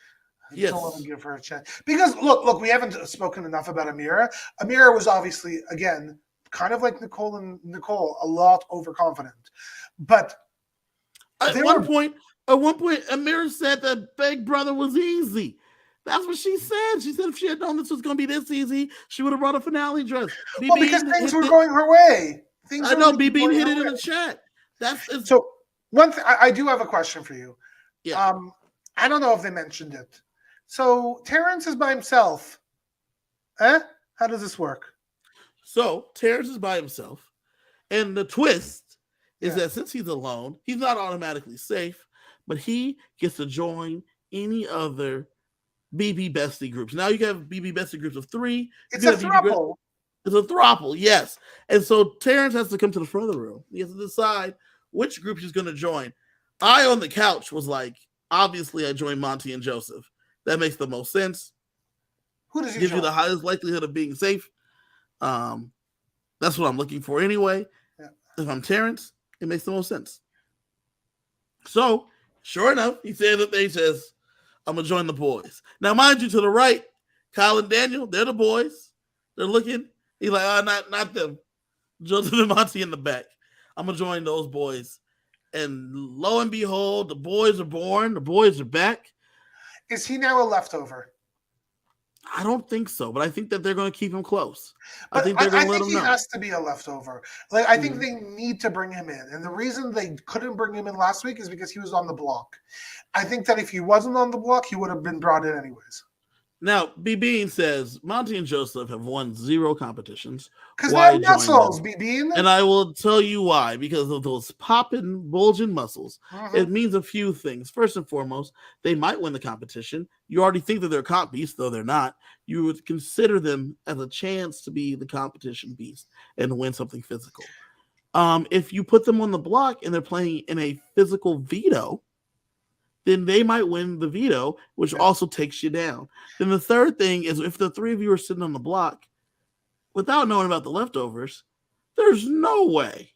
I don't want to give her a chance. Because, look, we haven't spoken enough about Amira. Amira was obviously, again, kind of like Nicole, a lot overconfident. But at one point, Amira said that Big Brother was easy. That's what she said. She said if she had known this was going to be this easy, she would have brought a finale dress. Because things were going her way. I know. BB hit it in the chat. So one thing, I do have a question for you. Yeah. I don't know if they mentioned it. So Terrence is by himself. How does this work? So Terrence is by himself, and the twist is that since he's alone, he's not automatically safe, but he gets to join any other BB bestie groups. Now you have BB bestie groups of 3. It's a throuple. It's a throuple, yes. And so Terrence has to come to the front of the room. He has to decide which group he's going to join. I on the couch was like, obviously I joined Monty and Joseph. That makes the most sense. Who does he Gives join? you the highest likelihood of being safe. That's what I'm looking for anyway. Yeah. If I'm Terrence, it makes the most sense. So, sure enough, he says, I'm going to join the boys. Now, mind you, to the right, Kyle and Daniel, they're the boys. They're looking. He's like, not them. Joseph and Monty in the back. I'm going to join those boys. And lo and behold, the boys are born. The boys are back. Is he now a leftover? I don't think so, but I think that they're going to keep him close. But I think they're going to let him know. He has to be a leftover. Like I think they need to bring him in. And the reason they couldn't bring him in last week is because he was on the block. I think that if he wasn't on the block, he would have been brought in anyways. Now, B-Bean says, Monty and Joseph have won 0 competitions. Because they have muscles, B-Bean. And I will tell you why. Because of those popping, bulging muscles. It means a few things. First and foremost, they might win the competition. You already think that they're comp beasts, though they're not. You would consider them as a chance to be the competition beast and win something physical. If you put them on the block and they're playing in a physical veto, then they might win the veto, which also takes you down. Then the third thing is if the 3 of you are sitting on the block, without knowing about the leftovers, there's no way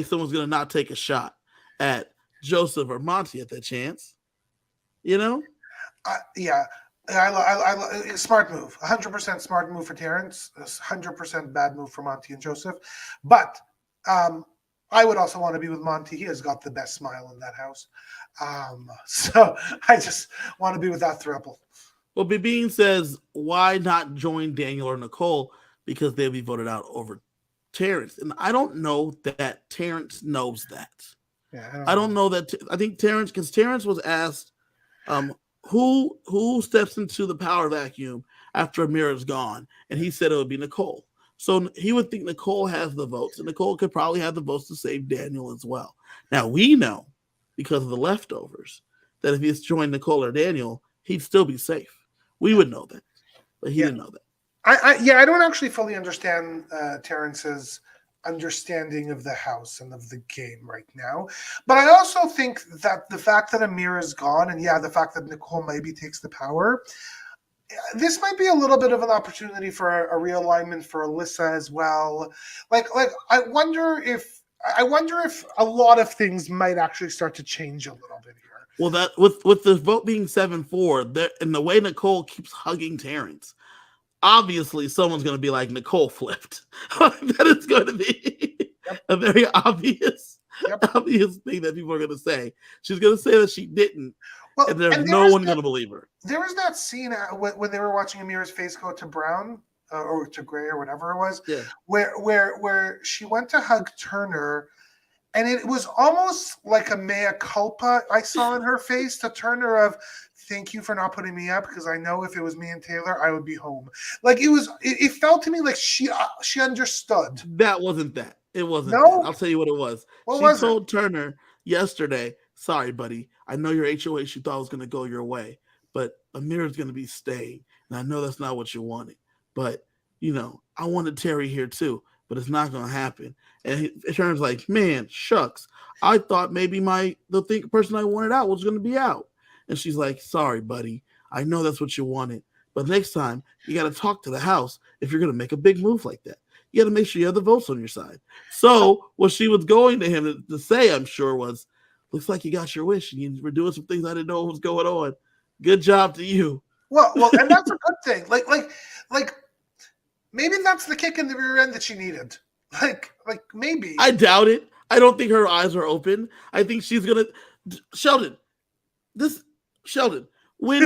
someone's going to not take a shot at Joseph or Monty at that chance. You know? Yeah. Smart move. 100% smart move for Terrence. 100% bad move for Monty and Joseph. But I would also want to be with Monty. He has got the best smile in that house. So I just want to be with that throuple. Well, Bibine says, why not join Daniel or Nicole? Because they'll be voted out over Terrence. And I don't know that Terrence knows that. Yeah, I don't know that. I think Terrence, because Terrence was asked, who steps into the power vacuum after Amira's gone? And he said it would be Nicole. So he would think Nicole has the votes, and Nicole could probably have the votes to save Daniel as well. Now, we know, because of the leftovers, that if he's joined Nicole or Daniel, he'd still be safe. We would know that, but he didn't know that. I don't actually fully understand Terrence's understanding of the house and of the game right now. But I also think that the fact that Amira is gone, and the fact that Nicole maybe takes the power, this might be a little bit of an opportunity for a realignment for Alyssa as well. Like I wonder if a lot of things might actually start to change a little bit here. Well, that with the vote being 7-4, and the way Nicole keeps hugging Terrence, obviously someone's going to be like, Nicole flipped. That is going to be a very obvious thing that people are going to say. She's going to say that she didn't, and there's no one going to believe her. There was that scene when they were watching Amira's face go to brown or to gray or whatever it was, where she went to hug Turner. And it was almost like a mea culpa I saw in her face to Turner of, thank you for not putting me up, because I know if it was me and Taylor, I would be home. Like it felt to me like she understood. That wasn't that. It wasn't No? that. I'll tell you what it was. She told Turner yesterday, sorry, buddy, I know your HOH you thought was going to go your way, but Amira's going to be staying. And I know that's not what you wanted. But, I wanted Terry here too, but it's not going to happen. And Turner's like, man, shucks. I thought maybe the person I wanted out was going to be out. And she's like, sorry, buddy. I know that's what you wanted. But next time, you got to talk to the house if you're going to make a big move like that. You got to make sure you have the votes on your side. So what she was going to him to say, I'm sure, was, looks like you got your wish. And you were doing some things I didn't know what was going on. Good job to you. Well, and that's a good thing. Like maybe that's the kick in the rear end that she needed. Like maybe. I doubt it. I don't think her eyes are open. I think she's going to... Sheldon, when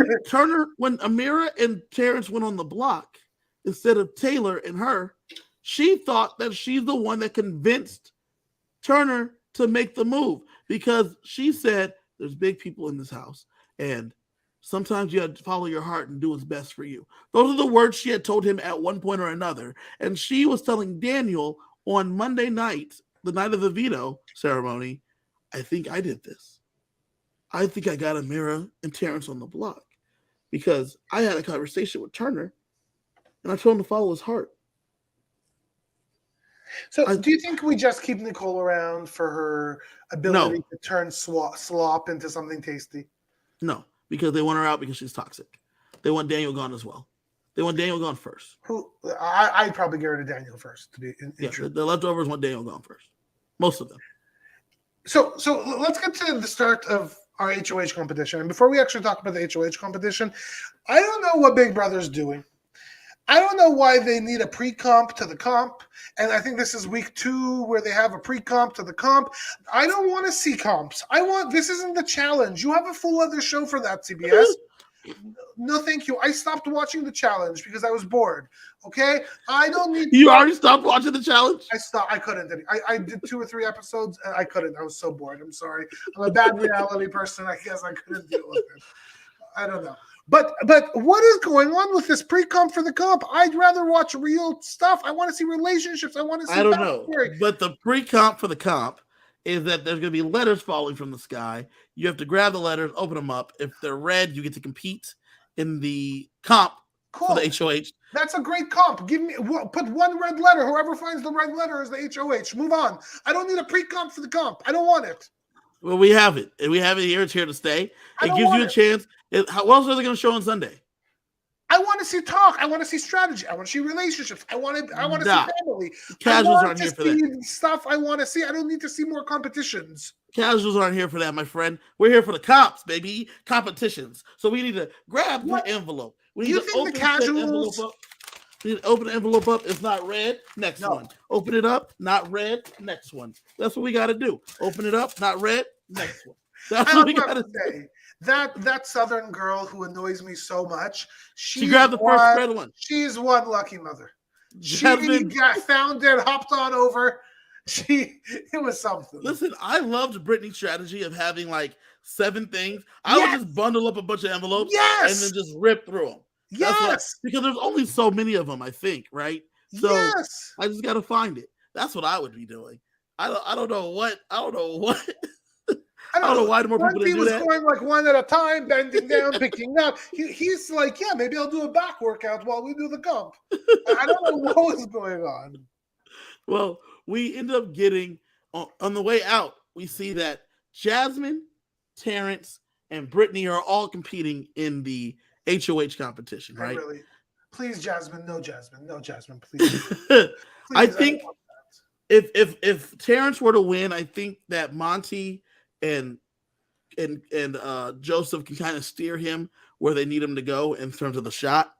Amira and Terrence went on the block, instead of Taylor and her, she thought that she's the one that convinced Turner to make the move, because she said there's big people in this house and sometimes you have to follow your heart and do what's best for you. Those are the words she had told him at one point or another. And she was telling Daniel on Monday night, the night of the veto ceremony, I think I did this. I think I got Amira and Terrence on the block because I had a conversation with Turner and I told him to follow his heart. So do you think we just keep Nicole around for her ability to turn slop into something tasty? No, because they want her out because she's toxic. They want Daniel gone as well. They want Daniel gone first. I'd probably get rid of Daniel first. To be the leftovers want Daniel gone first. Most of them. So let's get to the start of our HOH competition. And before we actually talk about the HOH competition, I don't know what Big Brother's doing. I don't know why they need a pre-comp to the comp. And I think this is week 2 where they have a pre-comp to the comp. I don't want to see comps. This isn't the challenge. You have a full other show for that, CBS. No, thank you. I stopped watching the challenge because I was bored. Okay? I don't need... You already stopped watching the challenge? I couldn't. I did 2 or 3 episodes and I couldn't. I was so bored. I'm sorry. I'm a bad reality person. I guess I couldn't deal with it. I don't know. But what is going on with this pre-comp for the comp? I'd rather watch real stuff. I want to see relationships. I want to see... I don't know. But the pre-comp for the comp is that there's going to be letters falling from the sky. You have to grab the letters, open them up. If they're red, you get to compete in the comp for the HOH. That's a great comp. Put one red letter. Whoever finds the red letter is the HOH. Move on. I don't need a pre-comp for the comp. I don't want it. Well, we have it. And we have it here. It's here to stay. It gives you a chance. What else are they going to show on Sunday? I want to see talk. I want to see strategy. I want to see relationships. I want to see family. Casuals aren't here for that. Stuff I want to see. I don't need to see more competitions. Casuals aren't here for that, my friend. We're here for the comps, baby. Competitions. So we need to grab the envelope. We need to open the envelope up. We need to open the envelope up. It's not red. Next one. Open it up. Not red. Next one. That's what we got to do. Open it up. Not red. Next one. That's what we got to do. That Southern girl who annoys me so much. She grabbed the first red one. She's one lucky mother. Jasmine, she found it, hopped on over. It was something. Listen, I loved Brittany's strategy of having like 7 things. I would just bundle up a bunch of envelopes and then just rip through them. Because there's only so many of them, I think, right? So I just got to find it. That's what I would be doing. I don't know what. I don't know why the more people do that. Going like one at a time, bending down, picking up. He's like, yeah, maybe I'll do a back workout while we do the comp. I don't know what was going on. Well, we end up getting, on the way out, we see that Jasmine, Terrence, and Brittany are all competing in the HOH competition, right? Really? Please, Jasmine. No, Jasmine, please. Please, I think if Terrence were to win, I think that Monty and Joseph can kind of steer him where they need him to go in terms of the shot.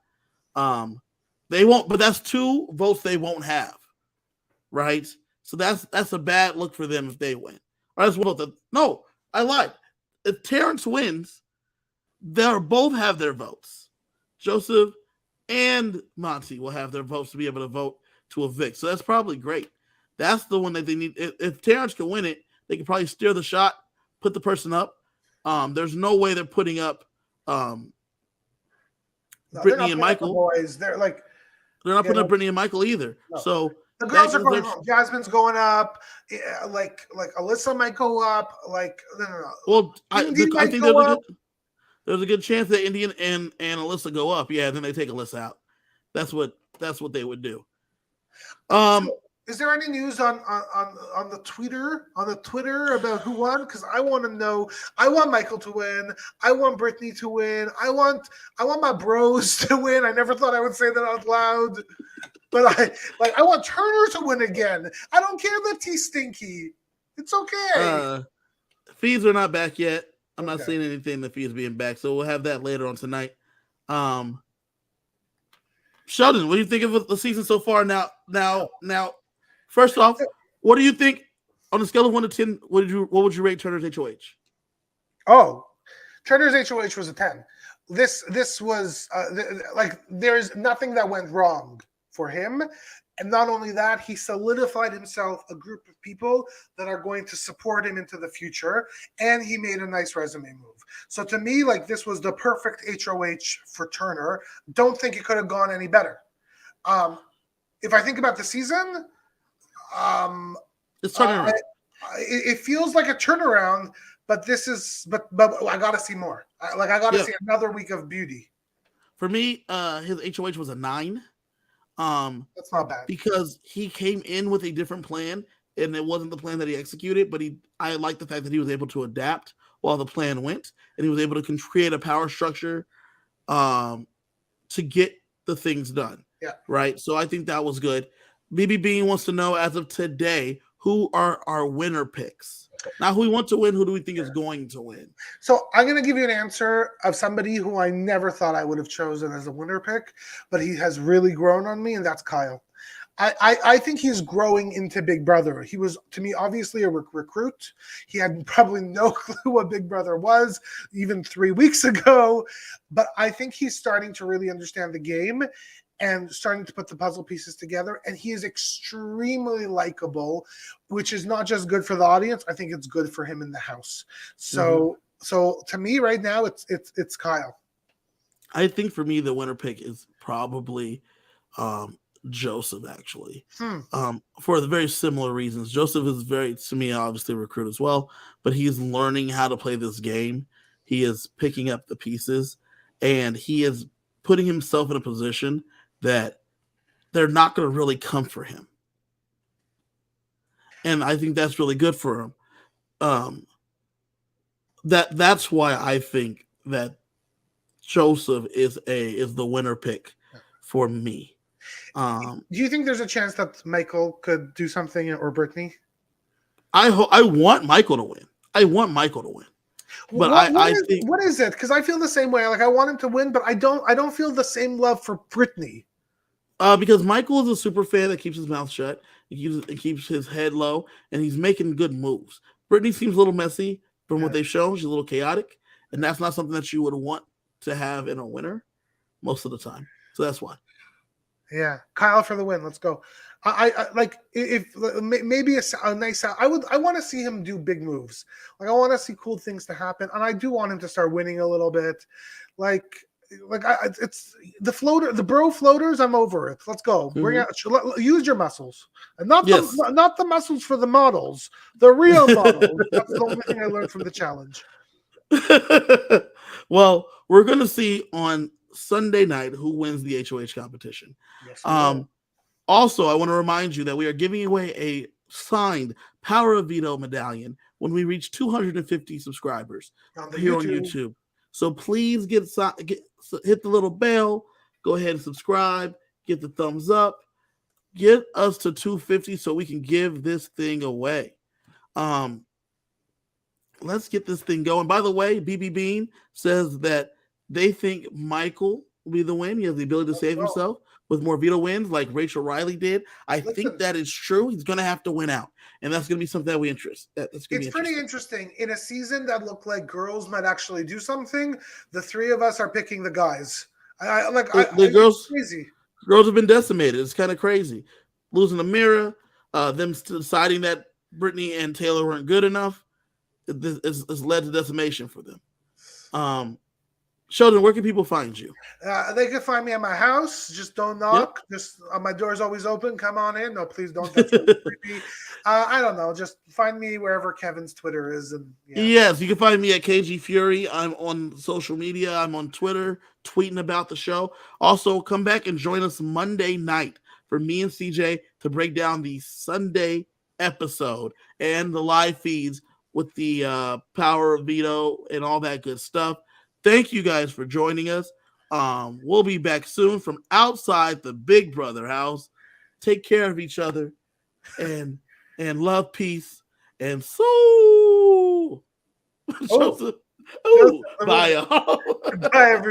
They won't, but that's 2 votes they won't have, right? So that's a bad look for them if they win. Or that's no, I lied. If Terrence wins, they'll both have their votes. Joseph and Monty will have their votes to be able to vote to evict. So that's probably great. That's the one that they need. If Terrence can win it, they can probably steer the shot, put the person up. There's no way they're putting up Brittany and Michael. Boys, they're not putting up Brittany and Michael either. No. So the girls are going home. Jasmine's going up. Like Alyssa might go up. No. Well, I think there's a good chance that Indian and Alyssa go up. Yeah, then they take Alyssa out. That's what they would do. Is there any news on the Twitter about who won? Because I want to know. I want Michael to win. I want Brittany to win. I want my bros to win. I never thought I would say that out loud, but I want Turner to win again. I don't care that he's stinky. It's okay. Fees are not back yet. I'm not seeing anything that Fees being back, so we'll have that later on tonight. Sheldon, what do you think of the season so far? Now. First off, what do you think on a scale of 1 to 10? What would you rate Turner's HOH? Oh, Turner's HOH was a 10. This was there's nothing that went wrong for him, and not only that, he solidified himself a group of people that are going to support him into the future, and he made a nice resume move. So to me, this was the perfect HOH for Turner. Don't think it could have gone any better. If I think about the season. It's turning around. It feels like a turnaround, but but I gotta see more. I gotta see another week of beauty. For me, his HOH was a 9. That's not bad because he came in with a different plan, and it wasn't the plan that he executed. But I like the fact that he was able to adapt while the plan went, and he was able to create a power structure, to get the things done. Yeah. Right. So I think that was good. BB Bean wants to know, as of today, who are our winner picks? Not who we want to win, who do we think is going to win? So I'm going to give you an answer of somebody who I never thought I would have chosen as a winner pick, but he has really grown on me, and that's Kyle. I think he's growing into Big Brother. He was, to me, obviously a recruit. He had probably no clue what Big Brother was even 3 weeks ago, but I think he's starting to really understand the game and starting to put the puzzle pieces together. And he is extremely likable, which is not just good for the audience. I think it's good for him in the house. So to me right now, it's Kyle. I think for me, the winner pick is probably Joseph, actually, for the very similar reasons. Joseph is to me, obviously a recruit as well, but he's learning how to play this game. He is picking up the pieces, and he is putting himself in a position that they're not going to really come for him. And I think that's really good for him. That's why I think that Joseph is the winner pick for me. Do you think there's a chance that Michael could do something or Brittany? I want Michael to win. But I think what is it? Because I feel the same way. Like I want him to win, but I don't feel the same love for Brittany. Because Michael is a super fan that keeps his mouth shut, he keeps his head low, and he's making good moves. Brittany seems a little messy from what they've shown. She's a little chaotic, and that's not something that you would want to have in a winner most of the time. So that's why. Yeah, Kyle for the win. Let's go. I like if maybe a nice. I want to see him do big moves. Like I want to see cool things to happen, and I do want him to start winning a little bit. It's the bro floaters. I'm over it. Let's go. Bring out. Use your muscles, and not the muscles for the models. The real models. That's the only thing I learned from the challenge. Well, we're gonna see on Sunday night who wins the HOH competition. Yes, also, I want to remind you that we are giving away a signed Power of Veto medallion when we reach 250 subscribers here on YouTube. So please hit the little bell, go ahead and subscribe, get the thumbs up, get us to 250 so we can give this thing away. Let's get this thing going. By the way, BB Bean says that they think Michael will be the win. He has the ability to save himself with more veto wins like Rachel Riley did. I think that is true. He's going to have to win out. And that's going to be something that we interest. It's pretty interesting. In a season that looked like girls might actually do something, the three of us are picking the guys. The girls, crazy. Girls have been decimated. It's kind of crazy. Losing Amira, them deciding that Brittany and Taylor weren't good enough. It's led to decimation for them. Sheldon, where can people find you? They can find me at my house. Just don't knock. Yep. Just my door's always open. Come on in. No, please don't. That's really creepy. I don't know. Just find me wherever Kevin's Twitter is. And yes, you can find me at KG Fury. I'm on social media. I'm on Twitter, tweeting about the show. Also, come back and join us Monday night for me and CJ to break down the Sunday episode and the live feeds with the Power of Veto and all that good stuff. Thank you guys for joining us. We'll be back soon from outside the Big Brother house. Take care of each other and love, peace, and so. Joseph. Bye, y'all. Bye, everyone.